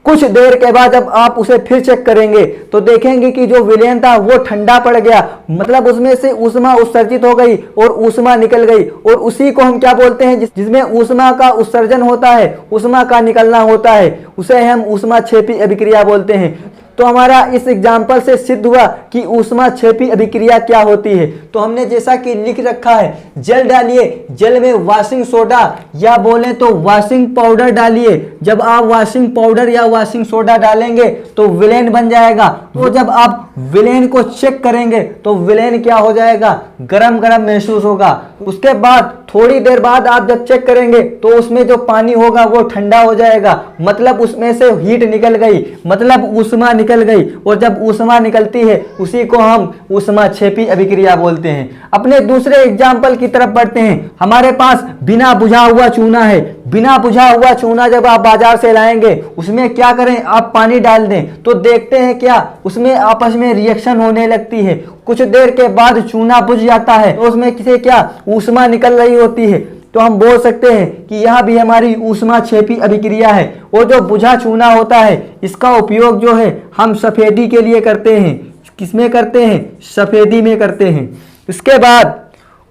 कुछ देर के बाद जब आप उसे फिर चेक करेंगे तो देखेंगे कि जो विलेन था वो ठंडा पड़ गया, मतलब उसमें से ऊष्मा उत्सर्जित हो गई और ऊष्मा निकल गई। और उसी को हम क्या बोलते हैं, जिसमें ऊष्मा का उत्सर्जन होता है, ऊष्मा का निकलना होता है, उसे हम ऊष्माक्षेपी अभिक्रिया बोलते हैं। तो हमारा इस एग्जाम्पल से सिद्ध हुआ कि ऊष्माक्षेपी अभिक्रिया क्या होती है। तो हमने जैसा कि लिख रखा है, जल डालिए, जल में वॉशिंग सोडा या बोले तो वॉशिंग पाउडर डालिए। जब आप वॉशिंग पाउडर या वॉशिंग सोडा डालेंगे तो विलेन बन जाएगा। तो जब आप विलेन को चेक करेंगे तो विलेन क्या हो जाएगा, गरम गरम महसूस होगा। उसके बाद थोड़ी देर बाद आप जब चेक करेंगे तो उसमें जो पानी होगा वो ठंडा हो जाएगा, मतलब उसमें से हीट निकल गई, मतलब ऊष्मा निकल गई। और जब ऊष्मा निकलती है उसी को हम ऊष्माक्षेपी अभिक्रिया बोलते हैं। अपने दूसरे एग्जाम्पल की तरफ बढ़ते हैं। हमारे पास बिना बुझा हुआ चूना है। बिना बुझा हुआ चूना जब आप बाजार से लाएंगे उसमें क्या करें, आप पानी डाल दें तो देखते हैं क्या, उसमें आपस में रिएक्शन होने लगती है। कुछ देर के बाद चूना बुझ जाता है तो उसमें किसे क्या, ऊष्मा निकल रही होती है। तो हम बोल सकते हैं कि यह भी हमारी ऊष्माक्षेपी अभिक्रिया है। और जो बुझा चूना होता है इसका उपयोग जो है हम सफेदी के लिए करते हैं। किसमें करते हैं, सफेदी में करते हैं।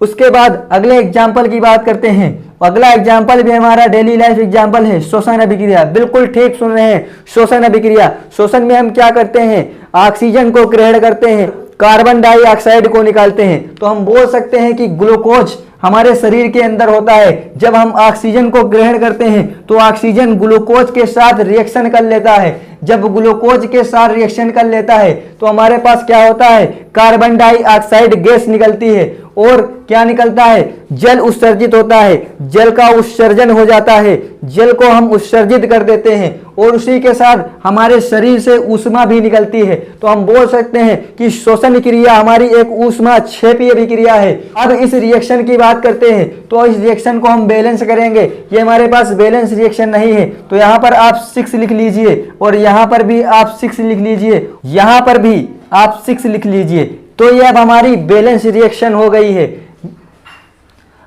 उसके बाद अगले एग्जाम्पल की बात करते हैं। अगला एग्जाम्पल भी हमारा डेली लाइफ एग्जाम्पल है, श्वसन अभिक्रिया। बिल्कुल ठीक सुन रहे हैं, श्वसन अभिक्रिया। श्वसन में हम क्या करते हैं, ऑक्सीजन को ग्रहण करते हैं, कार्बन डाइऑक्साइड को निकालते हैं। तो हम बोल सकते हैं कि ग्लूकोज हमारे शरीर के अंदर होता है। जब हम ऑक्सीजन को ग्रहण करते हैं तो ऑक्सीजन ग्लूकोज के साथ रिएक्शन कर लेता है। जब ग्लूकोज के साथ रिएक्शन कर लेता है तो हमारे पास क्या होता है, कार्बन डाइऑक्साइड गैस निकलती है। और क्या निकलता है, जल उत्सर्जित होता है, जल का उत्सर्जन हो जाता है, जल को हम उत्सर्जित कर देते हैं और उसी के साथ हमारे शरीर से ऊष्मा भी निकलती है। तो हम बोल सकते हैं कि श्वसन क्रिया हमारी एक ऊष्माक्षेपी अभिक्रिया है। अब इस रिएक्शन की बात करते हैं तो इस रिएक्शन को हम बैलेंस करेंगे। ये हमारे पास बैलेंस रिएक्शन नहीं है तो यहाँ पर आप 6 लिख लीजिए और यहाँ पर भी आप 6 लिख लीजिए, यहाँ पर भी आप 6 लिख लीजिए। तो ये अब हमारी बैलेंस रिएक्शन हो गई है।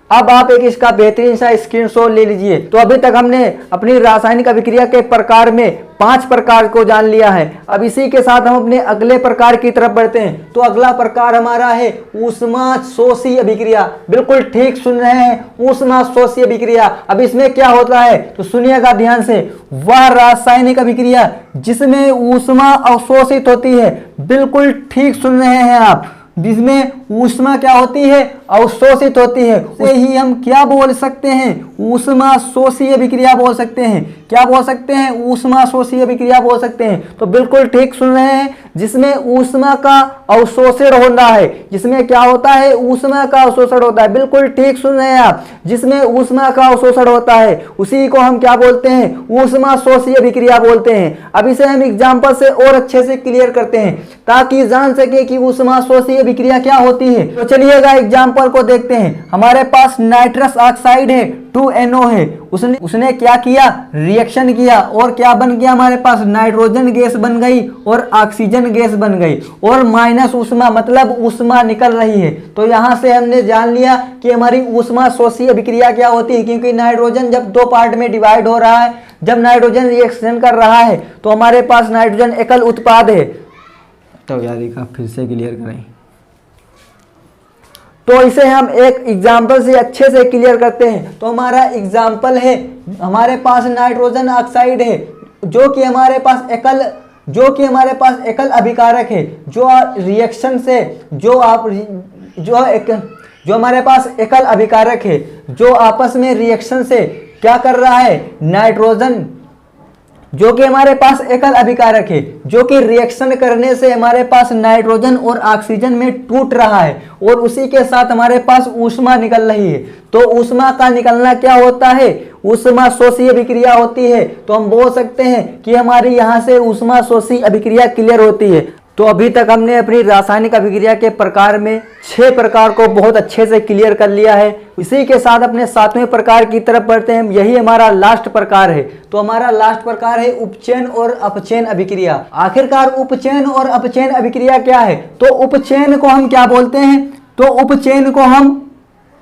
अब आप एक इसका बेहतरीन सा स्क्रीनशॉट ले लीजिए। तो अभी तक हमने अपनी रासायनिक अभिक्रिया के प्रकार में 5 प्रकार को जान लिया है। अब इसी के साथ हम अपने अगले प्रकार की तरफ बढ़ते हैं। तो अगला प्रकार हमारा है ऊष्माशोषी अभिक्रिया। बिल्कुल ठीक सुन रहे हैं, ऊष्माशोषी अभिक्रिया। अब इसमें क्या होता है तो सुनिएगा ध्यान से, वह रासायनिक अभिक्रिया जिसमें ऊष्मा अवशोषित होती है। बिल्कुल ठीक सुन रहे हैं आप, जिसमें ऊष्मा क्या होती है, अवशोषित होती है, उसे ही हम क्या बोल सकते हैं, ऊष्माशोषी अभिक्रिया बोल सकते हैं। क्या बोल सकते हैं, ऊष्माशोषी अभिक्रिया बोल सकते हैं। तो बिल्कुल ठीक सुन रहे हैं, जिसमें ऊष्मा का अवशोषण होता है। जिसमें क्या होता है, ऊष्मा का अवशोषण होता है। बिल्कुल ठीक सुन रहे हैं आप, जिसमें ऊष्मा का अवशोषण होता है उसी को हम क्या बोलते हैं, ऊष्माशोषी अभिक्रिया बोलते हैं। अब इसे हम एग्जाम्पल से और अच्छे से क्लियर करते हैं ताकि जान सके कि ऊष्माशोषी अभिक्रिया क्या होती है। तो चलिएगा एग्जाम्पल को देखते हैं। हमारे पास नाइट्रस ऑक्साइड है, 2NO है। उसने क्या किया, रिएक्शन किया और क्या बन गया, हमारे पास नाइट्रोजन गैस बन गई और ऑक्सीजन गैस बन गई और माइनस ऊष्मा, मतलब ऊष्मा निकल रही है। तो यहां से हमने जान लिया कि हमारी ऊष्माशोषी अभिक्रिया क्या होती है, क्योंकि नाइट्रोजन जब 2 पार्ट में डिवाइड हो रहा है, जब नाइट्रोजन रिएक्शन कर रहा है तो हमारे पास नाइट्रोजन एकल उत्पाद है। तो यार एक फिर से क्लियर करें, तो इसे हम एक एग्जाम्पल से अच्छे से क्लियर करते हैं। तो हमारा एग्जाम्पल है, हमारे पास नाइट्रोजन ऑक्साइड है जो कि हमारे पास एकल अभिकारक है। जो रिएक्शन से जो हमारे पास एकल अभिकारक है, जो आपस में रिएक्शन से क्या कर रहा है, नाइट्रोजन जो कि हमारे पास एकल अभिकारक है, जो कि रिएक्शन करने से हमारे पास नाइट्रोजन और ऑक्सीजन में टूट रहा है और उसी के साथ हमारे पास ऊष्मा निकल रही है। तो ऊष्मा का निकलना क्या होता है, ऊष्माशोषी अभिक्रिया होती है। तो हम बोल सकते हैं कि हमारी यहाँ से ऊष्माशोषी अभिक्रिया क्लियर होती है। तो अभी तक हमने अपनी रासायनिक अभिक्रिया के प्रकार में 6 प्रकार को बहुत अच्छे से क्लियर कर लिया है। इसी के साथ अपने 7वें प्रकार की तरफ बढ़ते हैं। यही हमारा लास्ट प्रकार है। तो हमारा लास्ट प्रकार है उपचयन और अपचयन अभिक्रिया। आखिरकार उपचयन और अपचयन अभिक्रिया क्या है, तो उपचयन को हम क्या बोलते हैं, तो उपचयन को हम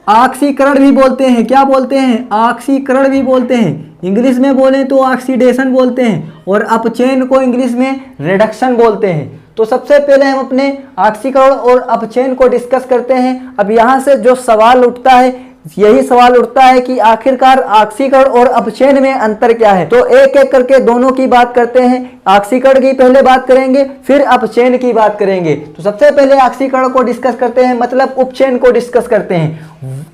ऑक्सीकरण भी बोलते हैं। क्या बोलते हैं? ऑक्सीकरण भी बोलते हैं। इंग्लिश में बोलें तो ऑक्सीडेशन बोलते हैं और अपचयन को इंग्लिश में रिडक्शन बोलते हैं। तो सबसे पहले हम अपने ऑक्सीकरण और अपचयन को डिस्कस करते हैं। अब यहाँ से जो सवाल उठता है, यही सवाल उठता है कि आखिरकार ऑक्सीकरण और अपचयन में अंतर क्या है। तो एक एक करके दोनों की बात करते हैं। ऑक्सीकरण की पहले बात करेंगे, फिर अपचयन की बात करेंगे। तो सबसे पहले ऑक्सीकरण को डिस्कस करते हैं, मतलब उपचयन को डिस्कस करते हैं।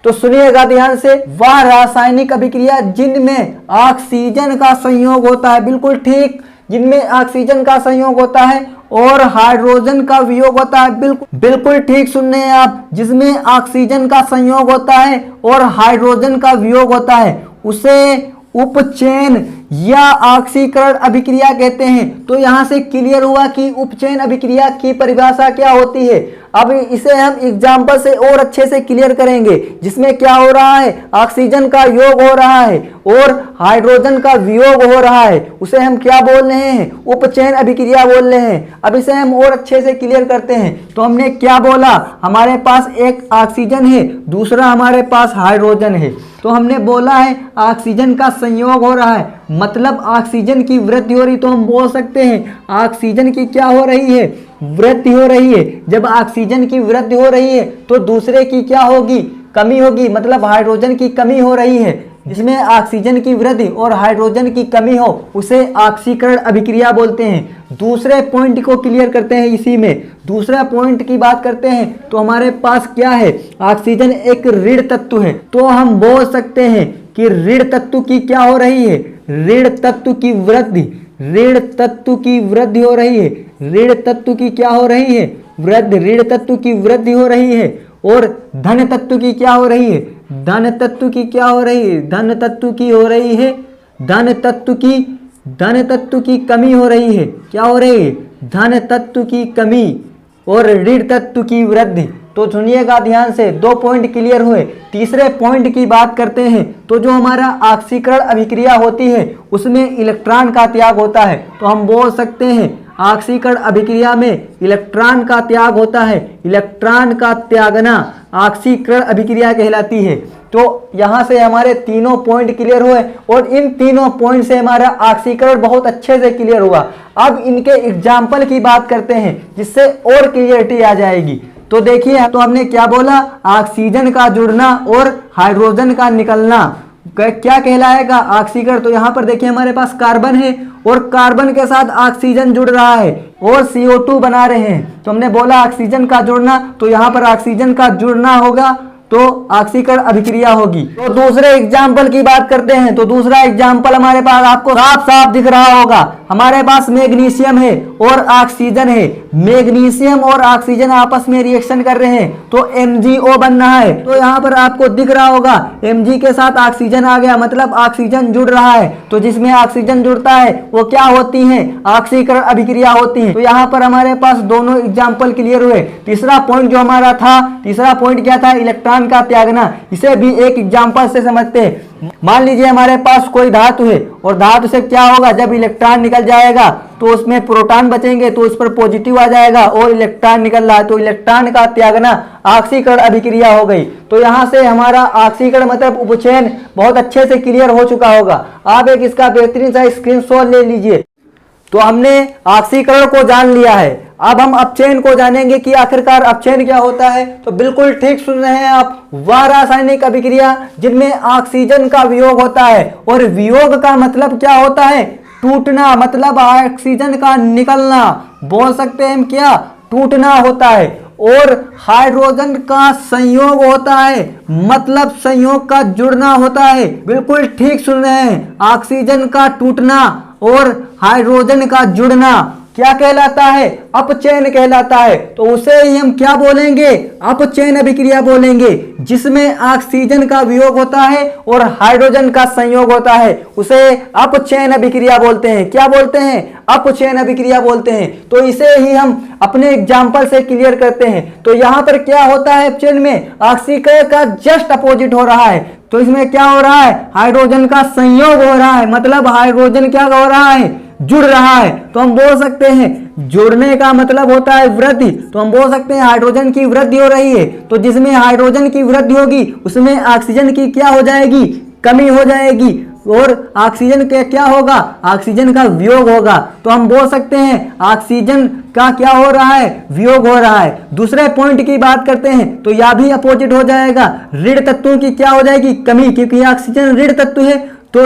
तो सुनिएगा ध्यान से, वह रासायनिक अभिक्रिया जिनमें ऑक्सीजन का संयोग होता है, बिल्कुल ठीक, जिनमें ऑक्सीजन का संयोग होता है और हाइड्रोजन का वियोग होता है, बिल्कुल ठीक सुन रहे हैं आप, जिसमें ऑक्सीजन का संयोग होता है और हाइड्रोजन का वियोग होता है, उसे उपचयन या ऑक्सीकरण अभिक्रिया कहते हैं। तो यहां से क्लियर हुआ कि उपचयन अभिक्रिया की परिभाषा क्या होती है। अब इसे हम एग्जाम्पल से और अच्छे से क्लियर करेंगे, जिसमें क्या हो रहा है, ऑक्सीजन का योग हो रहा है और हाइड्रोजन का वियोग हो रहा है, उसे हम क्या बोल रहे हैं, उपचयन अभिक्रिया बोल रहे हैं। अब इसे हम और अच्छे से क्लियर करते हैं। तो हमने क्या बोला, हमारे पास एक ऑक्सीजन है, दूसरा हमारे पास हाइड्रोजन है। तो हमने बोला है ऑक्सीजन का संयोग हो रहा है, मतलब ऑक्सीजन की वृद्धि हो रही। तो हम बोल सकते हैं ऑक्सीजन की क्या हो रही है, वृद्धि हो रही है। जब ऑक्सीजन की वृद्धि हो रही है तो दूसरे की क्या होगी, कमी होगी, मतलब हाइड्रोजन की कमी हो रही है। जिसमें ऑक्सीजन की वृद्धि और हाइड्रोजन की कमी हो, उसे ऑक्सीकरण अभिक्रिया बोलते हैं। दूसरे पॉइंट को क्लियर करते हैं। इसी में दूसरा पॉइंट की बात करते हैं। तो हमारे पास क्या है, ऑक्सीजन एक ऋण तत्व है। तो हम बोल सकते हैं कि ऋण तत्व की क्या हो रही है, ऋण तत्व की वृद्धि, ऋण तत्व की वृद्धि हो रही है। ऋण तत्व की क्या हो रही है, वृद्धि, ऋण तत्व की वृद्धि हो रही है। और धन तत्व की क्या हो रही है, धन तत्व की क्या हो रही है, धन तत्व की हो रही है, धन तत्व की कमी हो रही है। क्या हो रही है, धन तत्व की कमी और ऋण तत्व की वृद्धि। तो सुनिएगा ध्यान से, दो पॉइंट क्लियर हुए। तीसरे पॉइंट की बात करते हैं। तो जो हमारा ऑक्सीकरण अभिक्रिया होती है उसमें इलेक्ट्रॉन का त्याग होता है। तो हम बोल सकते हैं ऑक्सीकरण अभिक्रिया में इलेक्ट्रॉन का त्याग होता है। इलेक्ट्रॉन का त्यागना ऑक्सीकरण अभिक्रिया कहलाती है। तो यहाँ से हमारे तीनों पॉइंट क्लियर हुए और इन तीनों पॉइंट से हमारा ऑक्सीकरण बहुत अच्छे से क्लियर हुआ। अब इनके एग्जाम्पल की बात करते हैं, जिससे और क्लियरिटी आ जाएगी। तो देखिए, तो हमने क्या बोला, ऑक्सीजन का जुड़ना और हाइड्रोजन का निकलना क्या कहलाएगा, ऑक्सीकरण। तो यहाँ पर देखिए हमारे पास कार्बन है और कार्बन के साथ ऑक्सीजन जुड़ रहा है और CO2 बना रहे हैं। तो हमने बोला ऑक्सीजन का जुड़ना, तो यहाँ पर ऑक्सीजन का जुड़ना होगा तो ऑक्सीकरण अभिक्रिया होगी। तो दूसरे एग्जाम्पल की बात करते हैं। तो दूसरा एग्जाम्पल हमारे पास आपको साफ साफ दिख रहा होगा। हमारे पास मैग्नीशियम है और ऑक्सीजन है। मैग्नीशियम और ऑक्सीजन आपस में रिएक्शन कर रहे हैं तो MgO बन रहा है। तो यहाँ पर आपको दिख रहा होगा Mg के साथ ऑक्सीजन आ गया, मतलब ऑक्सीजन जुड़ रहा है। तो जिसमें ऑक्सीजन जुड़ता है वो क्या होती है, ऑक्सीकरण अभिक्रिया होती है। तो यहाँ पर हमारे पास दोनों एग्जाम्पल क्लियर हुए। तीसरा पॉइंट जो हमारा था, तीसरा पॉइंट क्या था, इलेक्ट्रॉन का त्यागना। इसे भी एक एग्जाम्पल से समझते हैं। मान लीजिए हमारे पास कोई धातु है और धातु से क्या होगा, जब इलेक्ट्रॉन निकल जाएगा तो उसमें प्रोटॉन बचेंगे, तो उस पर पॉजिटिव आ जाएगा और इलेक्ट्रॉन निकल रहा है तो इलेक्ट्रॉन का त्यागना ऑक्सीकरण अभिक्रिया हो गई। तो यहाँ से हमारा ऑक्सीकरण मतलब उपचयन बहुत अच्छे से क्लियर हो चुका होगा। आप एक इसका बेहतरीन सा स्क्रीनशॉट ले लीजिए। तो हमने ऑक्सीकरण को जान लिया है। अब हम अपचयन को जानेंगे कि आखिरकार अपचयन क्या होता है। तो बिल्कुल ठीक सुन रहे हैं आप, वह रासायनिक अभिक्रिया जिनमें ऑक्सीजन का वियोग होता है और वियोग का मतलब क्या होता है, टूटना, मतलब ऑक्सीजन का निकलना। बोल सकते हैं हम क्या, टूटना होता है। और हाइड्रोजन का संयोग होता है, मतलब संयोग का जुड़ना होता है। बिल्कुल ठीक सुन रहे हैं, ऑक्सीजन का टूटना और हाइड्रोजन का जुड़ना क्या कहलाता है, अपचयन कहलाता है। तो उसे ही हम क्या बोलेंगे, अपचयन अभिक्रिया बोलेंगे। जिसमें ऑक्सीजन का वियोग होता है और हाइड्रोजन का संयोग होता है उसे अपचयन अभिक्रिया बोलते हैं। क्या बोलते हैं, अपचयन अभिक्रिया बोलते हैं। तो इसे ही हम अपने एग्जाम्पल से क्लियर करते हैं। तो यहाँ पर क्या होता है, अपचयन में ऑक्सीकरण का जस्ट अपोजिट हो रहा है। तो इसमें क्या हो रहा है, हाइड्रोजन का संयोग हो रहा है, मतलब हाइड्रोजन क्या हो रहा है, जुड़ रहा है तो हम बोल सकते हैं जुड़ने का मतलब होता है वृद्धि, तो हम बोल सकते हैं हाइड्रोजन की वृद्धि हो रही है। तो जिसमें हाइड्रोजन की वृद्धि होगी उसमें ऑक्सीजन की क्या हो जाएगी, कमी हो जाएगी, और ऑक्सीजन का क्या होगा, ऑक्सीजन का वियोग होगा। तो हम बोल सकते हैं ऑक्सीजन का क्या हो रहा है, वियोग हो रहा है। दूसरे पॉइंट की बात करते हैं तो यह भी अपोजिट हो जाएगा, ऋण तत्वों की क्या हो जाएगी, कमी, क्योंकि ऑक्सीजन ऋण तत्व है तो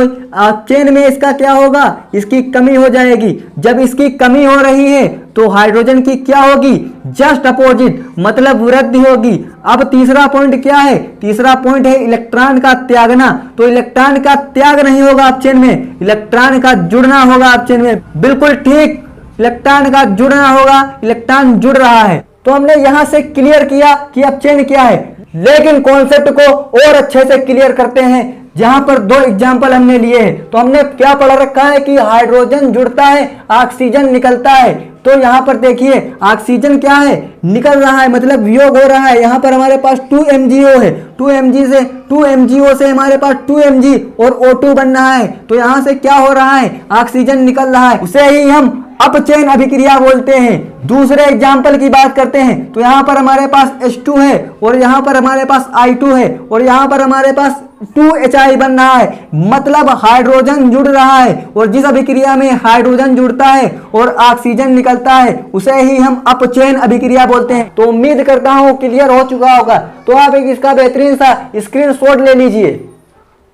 चेन में इसका क्या होगा, इसकी कमी हो जाएगी। जब इसकी कमी हो रही है तो हाइड्रोजन की क्या होगी, जस्ट अपोजिट, मतलब वृद्धि होगी। अब तीसरा पॉइंट क्या है, तीसरा पॉइंट है इलेक्ट्रॉन का त्यागना। तो इलेक्ट्रॉन का त्याग नहीं होगा आप चेन में, इलेक्ट्रॉन का जुड़ना होगा आप चेन में। बिल्कुल ठीक, इलेक्ट्रॉन का जुड़ना होगा, इलेक्ट्रॉन जुड़ रहा है। तो हमने यहां से क्लियर किया कि अब चेन क्या है, लेकिन कॉन्सेप्ट को और अच्छे से क्लियर करते हैं। जहां पर दो एग्जाम्पल हमने लिए हैं तो हमने क्या पढ़ रखा है कि हाइड्रोजन जुड़ता है, ऑक्सीजन निकलता है। तो यहाँ पर देखिए ऑक्सीजन क्या है, निकल रहा है, मतलब वियोग हो रहा है। यहाँ पर हमारे पास 2 MgO है, 2 MgO से हमारे पास 2 Mg और O2 बन रहा है। तो यहाँ से क्या हो रहा है, ऑक्सीजन निकल रहा है, उसे ही हम अपचयन अभिक्रिया बोलते हैं। दूसरे एग्जाम्पल की बात करते हैं तो यहाँ पर हमारे पास H2 है और यहाँ पर हमारे पास I2 है और यहाँ पर हमारे पास 2HI बन रहा है, मतलब हाइड्रोजन जुड़ रहा है। और जिस अभिक्रिया में हाइड्रोजन जुड़ता है और ऑक्सीजन निकलता है उसे ही हम अपचयन अभिक्रिया बोलते हैं। तो उम्मीद करता हूँ क्लियर हो चुका होगा। तो आप एक इसका बेहतरीन सा स्क्रीनशॉट ले लीजिए।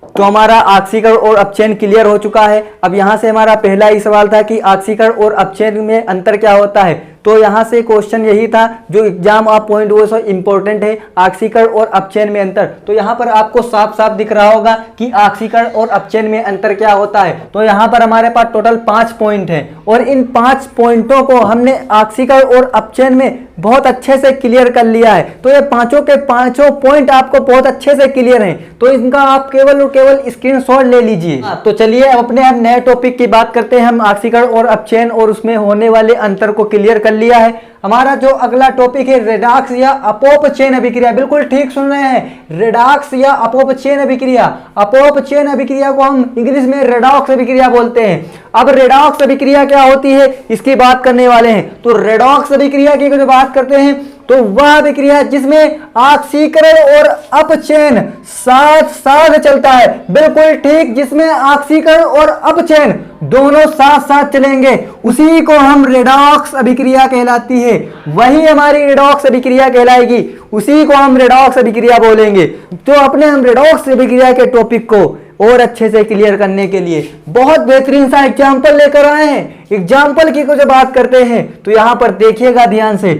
तो हमारा ऑक्सीकरण और अपचयन क्लियर हो चुका है। अब यहाँ से हमारा पहला ही सवाल था कि ऑक्सीकरण और अपचयन में अंतर क्या होता है। तो यहाँ से क्वेश्चन यही था जो एग्जाम आप पॉइंट वो इंपॉर्टेंट है, ऑक्सीकरण और अपचयन में अंतर। तो यहाँ पर आपको साफ साफ दिख रहा होगा कि ऑक्सीकरण और अपचयन में अंतर क्या होता है। तो यहाँ पर हमारे पास टोटल 5 पॉइंट हैं और इन 5 पॉइंटों को हमने ऑक्सीकरण और अपचयन में बहुत अच्छे से क्लियर कर लिया है। तो ये पांचों के पांचों पॉइंट आपको बहुत अच्छे से क्लियर हैं। तो इनका आप केवल और केवल स्क्रीनशॉट ले लीजिए। तो चलिए अपने हम नए टॉपिक की बात करते हैं। हम ऑक्सीकरण और अपचयन और उसमें होने वाले अंतर को क्लियर कर लिया है। हमारा जो अगला टॉपिक है रेडॉक्स या अपोपचयन अभिक्रिया। बिल्कुल ठीक सुन रहे हैं, रेडॉक्स या अपोपचयन अभिक्रिया। अपोपचयन अभिक्रिया को हम इंग्लिश में रेडॉक्स अभिक्रिया बोलते हैं। अब रेडॉक्स अभिक्रिया क्या होती है इसकी बात करने वाले हैं। तो रेडॉक्स अभिक्रिया की जो बात करते हैं तो वह अभिक्रिया जिसमें ऑक्सीकरण और अपचयन साथ साथ चलता है। बिल्कुल ठीक, जिसमें ऑक्सीकरण और अपचयन दोनों साथ साथ चलेंगे उसी को हम रेडॉक्स अभिक्रिया कहलाती है। वही हमारी रेडॉक्स अभिक्रिया कहलाएगी, उसी को हम रेडॉक्स अभिक्रिया बोलेंगे। तो अपने हम रेडॉक्स अभिक्रिया के टॉपिक को और अच्छे से क्लियर करने के लिए बहुत बेहतरीन सा एग्जाम्पल लेकर आए हैं। एग्जाम्पल की कुछ बात करते हैं तो यहां पर देखिएगा ध्यान से।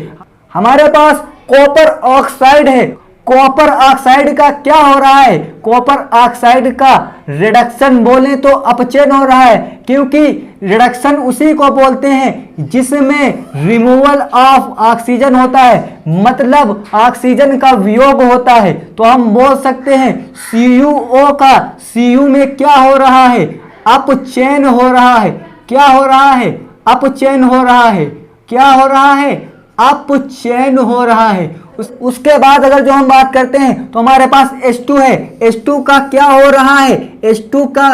हमारे पास कॉपर ऑक्साइड है। कॉपर ऑक्साइड का क्या हो रहा है, कॉपर ऑक्साइड का रिडक्शन बोले तो अपचयन हो रहा है, क्योंकि रिडक्शन उसी को बोलते हैं जिसमें रिमूवल ऑफ ऑक्सीजन होता है, मतलब ऑक्सीजन का वियोग होता है। तो हम बोल सकते हैं CuO का Cu में क्या हो रहा है, अपचयन हो रहा है। क्या हो रहा है, अपचयन हो रहा है। क्या हो रहा है, अपचयन हो रहा है। उसके बाद अगर जो हम बात करते हैं तो हमारे पास H2 है। H2 का क्या हो रहा है, H2 का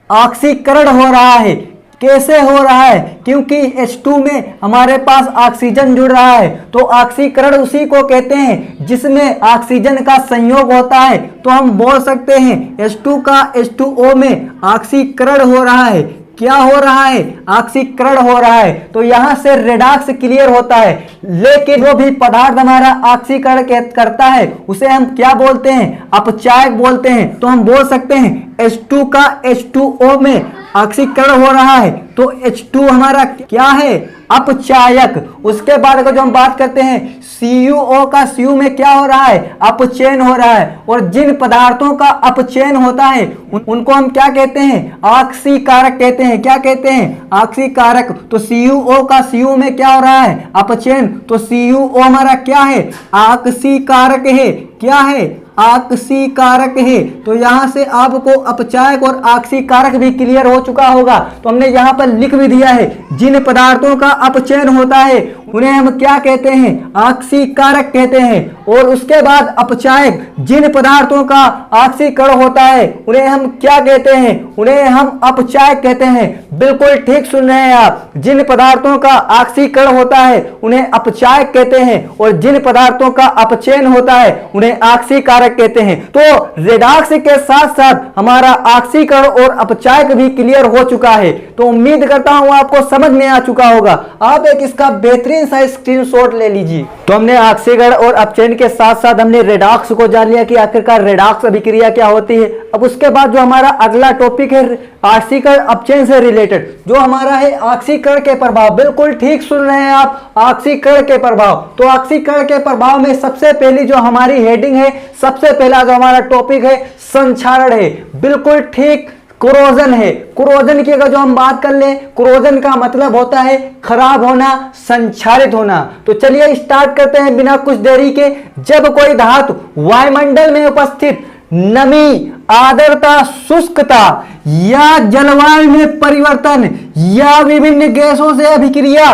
ऑक्सीकरण हो रहा है। कैसे हो रहा है, क्योंकि H2 में हमारे पास ऑक्सीजन जुड़ रहा है। तो ऑक्सीकरण उसी को कहते हैं जिसमें ऑक्सीजन का संयोग होता है। तो हम बोल सकते हैं H2 का H2O में ऑक्सीकरण हो रहा है। क्या हो रहा है, ऑक्सीकरण हो रहा है। तो यहां से रेडॉक्स क्लियर होता है। लेकिन वो भी पदार्थ हमारा ऑक्सीकरण करता है उसे हम क्या बोलते हैं, अपचायक बोलते हैं। तो हम बोल सकते हैं H2 का H2O में ऑक्सीकरण हो रहा है तो H2 हमारा क्या है, अपचायक। उसके बाद अगर जो हम बात करते हैं CuO का Cu में क्या हो रहा है, अपचयन हो रहा है। और जिन पदार्थों का अपचयन होता है उनको हम क्या कहते हैं, ऑक्सीकारक कहते हैं। क्या कहते हैं, ऑक्सीकारक। तो CuO का Cu में क्या हो रहा है, अपचयन। तो CuO हमारा क्या है, ऑक्सीकारक है। क्या है, ऑक्सीकारक है। तो यहां से आपको अपचायक और ऑक्सीकारक भी क्लियर हो चुका होगा। तो हमने यहां पर लिख भी दिया है जिन पदार्थों का अपचयन होता है उन्हें हम क्या कहते हैं, ऑक्सीकारक कहते हैं। और उसके बाद अपचायक, जिन पदार्थों का ऑक्सीकरण होता है उन्हें हम क्या कहते हैं, उन्हें हम अपचायक कहते हैं। बिल्कुल ठीक सुन रहे हैं आप, जिन पदार्थों का ऑक्सीकरण होता है उन्हें अपचायक कहते हैं और जिन पदार्थों का अपचयन होता है उन्हें ऑक्सीकारक कहते हैं। तो रेडॉक्स के साथ साथ हमारा ऑक्सीकरण और अपचायक भी क्लियर हो चुका है। तो उम्मीद करता हूं आपको समझ में आ चुका होगा। आप एक इसका बेहतरीन सा स्क्रीनशॉट ले लीजिए। तो हमने ऑक्सीकरण और अपचयन के साथ साथ हमने रेडॉक्स को जान लिया कि आखिरकार रेडॉक्स अभिक्रिया क्या होती है। अब उसके बाद जो हमारा अगला टॉपिक है ऑक्सीकरण अपचयन से रिलेटेड, जो हमारा है ऑक्सीकरण के प्रभाव। बिल्कुल ठीक सुन रहे हैं आप, ऑक्सीकरण के प्रभाव। तो ऑक्सीकरण के प्रभाव में सबसे पहली जो हमारी हेडिंग है, सबसे पहला जो हमारा टॉपिक है संक्षारण है। बिल्कुल ठीक, क्रोजन है। क्रोजन की अगर जो हम बात कर ले, क्रोजन का मतलब होता है खराब होना, संक्षारित होना। तो चलिए स्टार्ट करते हैं बिना कुछ देरी के। जब कोई धातु वायुमंडल में उपस्थित नमी, आर्द्रता, शुष्कता या जलवायु में परिवर्तन या विभिन्न गैसों से अभिक्रिया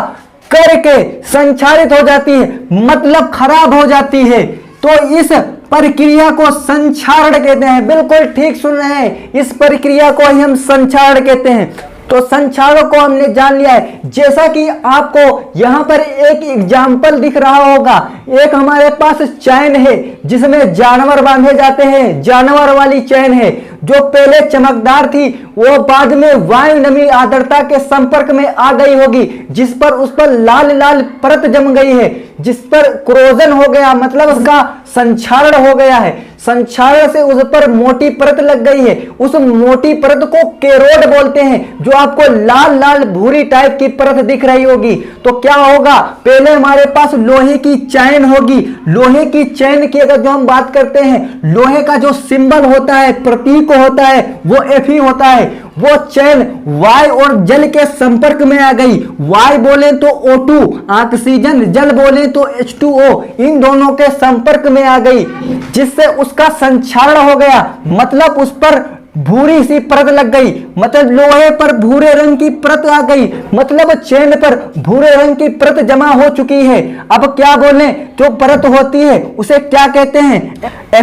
करके संक्षारित हो जाती है, मतलब खराब हो जाती है, तो इस प्रक्रिया को संक्षारण कहते हैं। बिल्कुल ठीक सुन रहे हैं, इस प्रक्रिया को ही हम संक्षारण कहते हैं। तो संक्षारण को हमने जान लिया है। जैसा कि आपको यहां पर एक एग्जाम्पल दिख रहा होगा, एक हमारे पास चैन है जिसमें जानवर बांधे जाते हैं, जानवर वाली चैन है जो पहले चमकदार थी, वो बाद में वायु, नमी, आर्द्रता के संपर्क में आ गई होगी, जिस पर उस पर लाल लाल परत जम गई है, जिस पर क्रोजन हो गया, मतलब उसका संक्षारण हो गया है। संक्षारण से उस पर मोटी परत लग गई है। उस मोटी परत को केरोड बोलते हैं, जो आपको लाल लाल भूरी टाइप की परत दिख रही होगी। तो क्या होगा, पहले हमारे पास लोहे की चैन होगी। लोहे की चैन की अगर जो हम बात करते हैं, लोहे का जो सिंबल होता है, प्रतीक होता है, वो Fe होता है। वो चैन वायु और जल के संपर्क में आ गई। वायु बोले तो O2, ऑक्सीजन, जल बोले तो H2O, इन दोनों के संपर्क में आ गई, जिससे उसका संक्षारण हो गया, मतलब उस पर भूरी सी परत लग गई, मतलब लोहे पर भूरे रंग की परत आ गई, मतलब चैन पर भूरे रंग की परत जमा हो चुकी है। अब क्या बोले, जो परत होती है उसे क्या कहते हैं,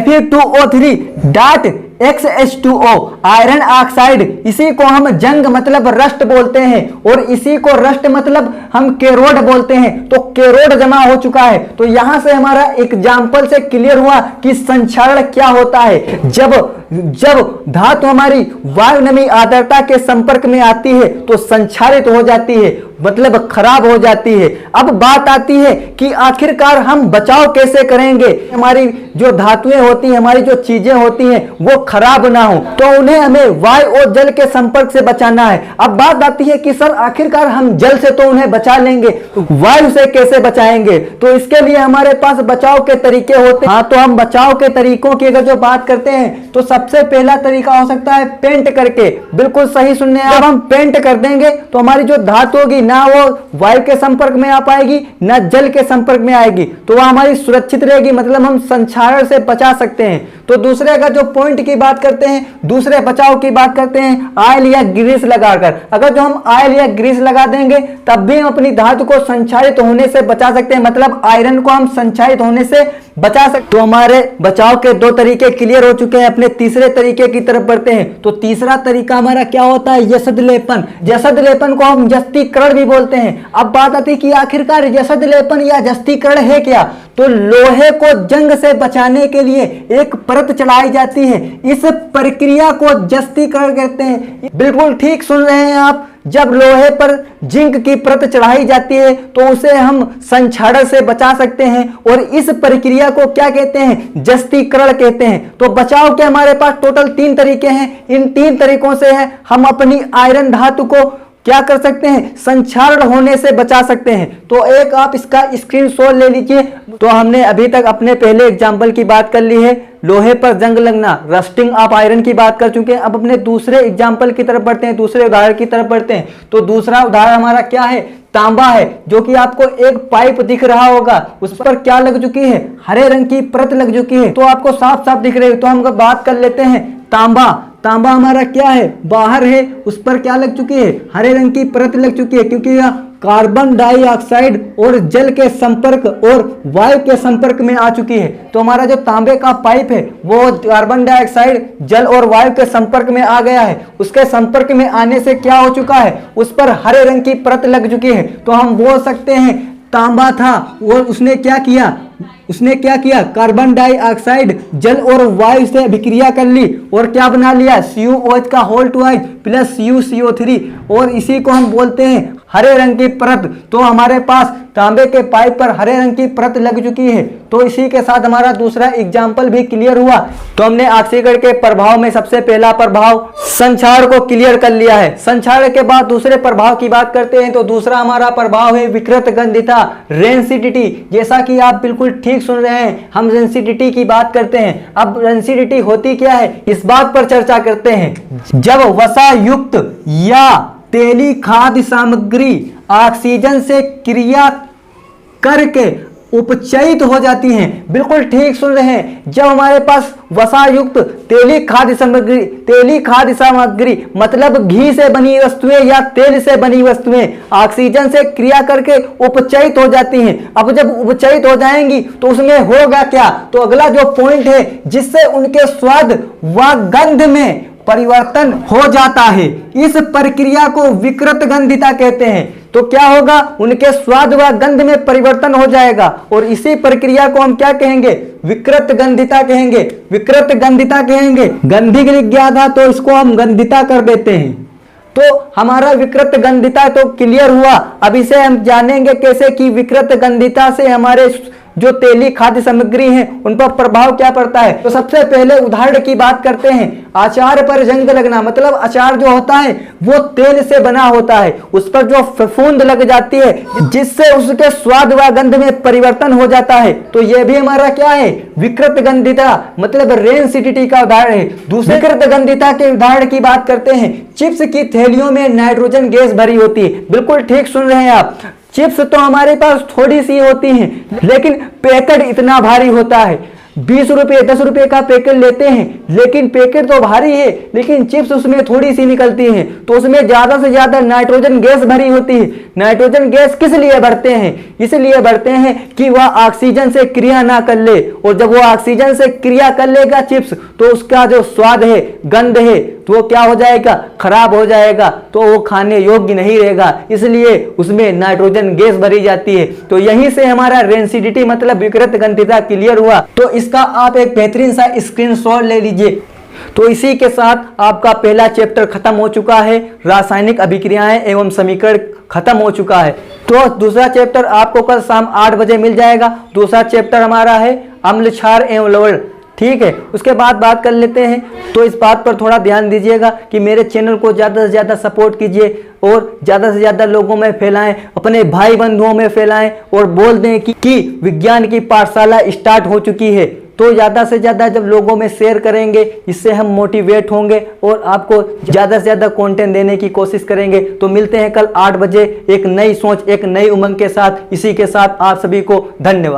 Fe2O3 dot XH2O, iron oxide. इसी को हम जंग मतलब रस्ट बोलते हैं और इसी को रस्ट मतलब हम केरोड बोलते हैं। तो केरोड जमा हो चुका है। तो यहां से हमारा एग्जाम्पल से क्लियर हुआ कि संक्षारण क्या होता है। जब धातु हमारी वायु, नमी, आर्द्रता के संपर्क में आती है तो संक्षारित हो जाती है, मतलब खराब हो जाती है। अब बात आती है कि आखिरकार हम बचाव कैसे करेंगे, हमारी जो धातुएं होती हैं, हमारी जो चीजें होती हैं वो खराब ना हो, तो उन्हें हमें वायु और जल के संपर्क से बचाना है। अब बात आती है कि सर आखिरकार हम जल से तो उन्हें बचा लेंगे, तो वायु से कैसे बचाएंगे। तो इसके लिए हमारे पास बचाव के तरीके होते हैं। हाँ, तो हम बचाव के तरीकों की अगर जो बात करते हैं तो सबसे पहला तरीका हो सकता है पेंट करके। बिल्कुल सही सुनने हैं, जब हम पेंट कर देंगे तो हमारी जो धातु होगी ना वो वायु के संपर्क में आ पाएगी ना जल के संपर्क में आएगी, तो वह हमारी सुरक्षित रहेगी, मतलब हम संक्षारण से बचा सकते हैं। तो दूसरे अगर जो पॉइंट की बात करते हैं, दूसरे बचाव की बात करते हैं ऑयल या ग्रीस लगाकर। अगर जो हम ऑयल या ग्रीस लगा देंगे तब भी हम अपनी धातु को संक्षारित होने से बचा सकते हैं, मतलब आयरन को हम संक्षारित होने से बचा सकते। तो हमारे बचाव के दो तरीके क्लियर हो चुके हैं। अपने तीसरे तरीके की तरफ बढ़ते हैं। तो तीसरा तरीका हमारा क्या होता है, यशद लेपन। यशद लेपन को हम जस्तीकरण भी बोलते हैं। अब बात आती है कि आखिरकार यशद लेपन या जस्तीकरण है क्या। तो लोहे को जंग से बचाने के लिए एक परत चढ़ाई जाती है, इस प्रक्रिया को जस्तीकरण कहते हैं। बिल्कुल ठीक सुन रहे हैं आप, जब लोहे पर जिंक की परत चढ़ाई जाती है तो उसे हम संक्षारण से बचा सकते हैं और इस प्रक्रिया को क्या कहते हैं, जस्तीकरण कहते हैं। तो बचाव के हमारे पास टोटल 3 तरीके हैं। इन 3 तरीकों से है हम अपनी आयरन धातु को क्या कर सकते हैं, संक्षारण होने से बचा सकते हैं। तो एक आप इसका स्क्रीनशॉट ले लीजिए। तो हमने अभी तक अपने पहले एग्जाम्पल की बात कर ली है, लोहे पर जंग लगना, रस्टिंग ऑफ आयरन की बात कर चुके हैं। अब अपने दूसरे एग्जाम्पल की तरफ बढ़ते हैं, दूसरे उदाहरण की तरफ बढ़ते हैं। तो दूसरा उदाहरण हमारा क्या है, तांबा है, जो कि आपको एक पाइप दिख रहा होगा, उस पर क्या लग चुकी है, हरे रंग की परत लग चुकी है, तो आपको साफ साफ दिख रही है। तो हम बात कर लेते हैं तांबा। तांबा हमारा क्या है, बाहर है, उस पर क्या लग चुकी है, हरे रंग की परत लग चुकी है, क्योंकि यह कार्बन डाइऑक्साइड और जल के संपर्क और वायु के संपर्क में आ चुकी है। तो हमारा जो तांबे का पाइप है वो कार्बन डाइऑक्साइड, जल और वायु के संपर्क में आ गया है। उसके संपर्क में आने से क्या हो चुका है, उस पर हरे रंग की परत लग चुकी है। तो हम बोल सकते हैं तांबा था और उसने क्या किया, कार्बन डाइऑक्साइड, जल और वायु से अभिक्रिया कर ली और क्या बना लिया, CuOH का होल टू प्लस CuCO3, और इसी को हम बोलते हैं हरे रंग की परत। तो हमारे पास तांबे के पाइप पर हरे रंग की परत लग चुकी है। तो इसी के साथ हमारा दूसरा एग्जाम्पल भी क्लियर हुआ। तो हमने ऑक्सीकरण के प्रभाव में सबसे पहला प्रभाव संक्षारण को क्लियर कर लिया है। संक्षारण के बाद दूसरे प्रभाव की बात करते हैं। तो दूसरा हमारा प्रभाव है विकृत गंधिता, रेंसिडिटी। जैसा कि आप बिल्कुल ठीक सुन रहे हैं, हम रेंसिडिटी की बात करते हैं। अब रेंसिडिटी होती क्या है, इस बात पर चर्चा करते हैं। जब वसा युक्त या तेली खाद्य सामग्री ऑक्सीजन से क्रिया करके उपचयित हो जाती हैं। बिल्कुल ठीक सुन रहे हैं, जब हमारे पास वसा युक्त तेली खाद्य सामग्री मतलब घी से बनी वस्तुएं या तेल से बनी वस्तुएं ऑक्सीजन से क्रिया करके उपचयित हो जाती हैं। अब जब उपचयित हो जाएंगी तो उसमें होगा क्या, तो अगला जो पॉइंट है जिससे उनके स्वाद व गंध में परिवर्तन हो जाता है, इस प्रक्रिया को विकृत गंधिता कहते हैं। तो क्या होगा, उनके स्वाद व गंध में परिवर्तन हो जाएगा और इसी प्रक्रिया को हम क्या कहेंगे, विकृत गंधिता कहेंगे। विकृत गंधिता कहेंगे, गंधी गिर था तो इसको हम गंधिता कर देते हैं। तो हमारा विकृत गंधिता तो क्लियर हुआ। अब इसे हम जानेंगे कैसे कि विकृत गंधिता से हमारे जो तेली खाद्य सामग्री है उन पर प्रभाव क्या पड़ता है। तो सबसे पहले उदाहरण की बात करते हैं। अचार पर जंग लगना, मतलब अचार जो होता है वो तेल से बना होता है, उस पर जो फफूंद लग जाती है जिससे उसके स्वाद व गंध में परिवर्तन हो जाता है। तो यह भी हमारा क्या है, विकृत गंधिता मतलब रेंसिडिटी का उदाहरण है। दूसरे विकृत गंधिता के उदाहरण की बात करते हैं। चिप्स की थैलियों में नाइट्रोजन गैस भरी होती है। बिल्कुल ठीक सुन रहे हैं आप, चिप्स तो हमारे पास थोड़ी सी होती हैं, लेकिन पैकेट इतना भारी होता है। 20 रुपए 10 रुपए का पैकेट लेते हैं, लेकिन पैकेट तो भारी है, लेकिन चिप्स उसमें थोड़ी सी निकलती है। तो उसमें ज्यादा से ज्यादा नाइट्रोजन गैस भरी होती है। नाइट्रोजन गैस किस लिए भरते हैं, इसलिए भरते हैं कि वह ऑक्सीजन से क्रिया ना कर ले, और जब वो ऑक्सीजन से क्रिया कर लेगा चिप्स, तो उसका जो स्वाद है, गंध है, तो वो क्या हो जाएगा, खराब हो जाएगा, तो वो खाने योग्य नहीं रहेगा। इसलिए उसमें नाइट्रोजन गैस भरी जाती है। तो यहीं से हमारा रेंसिडिटी मतलब विकृत गंधिता क्लियर हुआ। तो इसका आप एक बेहतरीन सा स्क्रीनशॉट ले लीजिए। तो इसी के साथ आपका पहला चैप्टर खत्म हो चुका है, रासायनिक अभिक्रियाएं एवं समीकरण खत्म हो चुका है। तो दूसरा चैप्टर आपको कल शाम 8 बजे मिल जाएगा। दूसरा चैप्टर हमारा है अम्ल क्षार एवं लवण, ठीक है। उसके बाद बात कर लेते हैं। तो इस बात पर थोड़ा ध्यान दीजिएगा कि मेरे चैनल को ज़्यादा से ज़्यादा सपोर्ट कीजिए और ज़्यादा से ज़्यादा लोगों में फैलाएं, अपने भाई बंधुओं में फैलाएं और बोल दें कि विज्ञान की पाठशाला स्टार्ट हो चुकी है। तो ज़्यादा से ज़्यादा जब लोगों में शेयर करेंगे, इससे हम मोटिवेट होंगे और आपको ज़्यादा से ज़्यादा कंटेंट देने की कोशिश करेंगे। तो मिलते हैं कल 8 बजे एक नई सोच, एक नई उमंग के साथ। इसी के साथ आप सभी को धन्यवाद।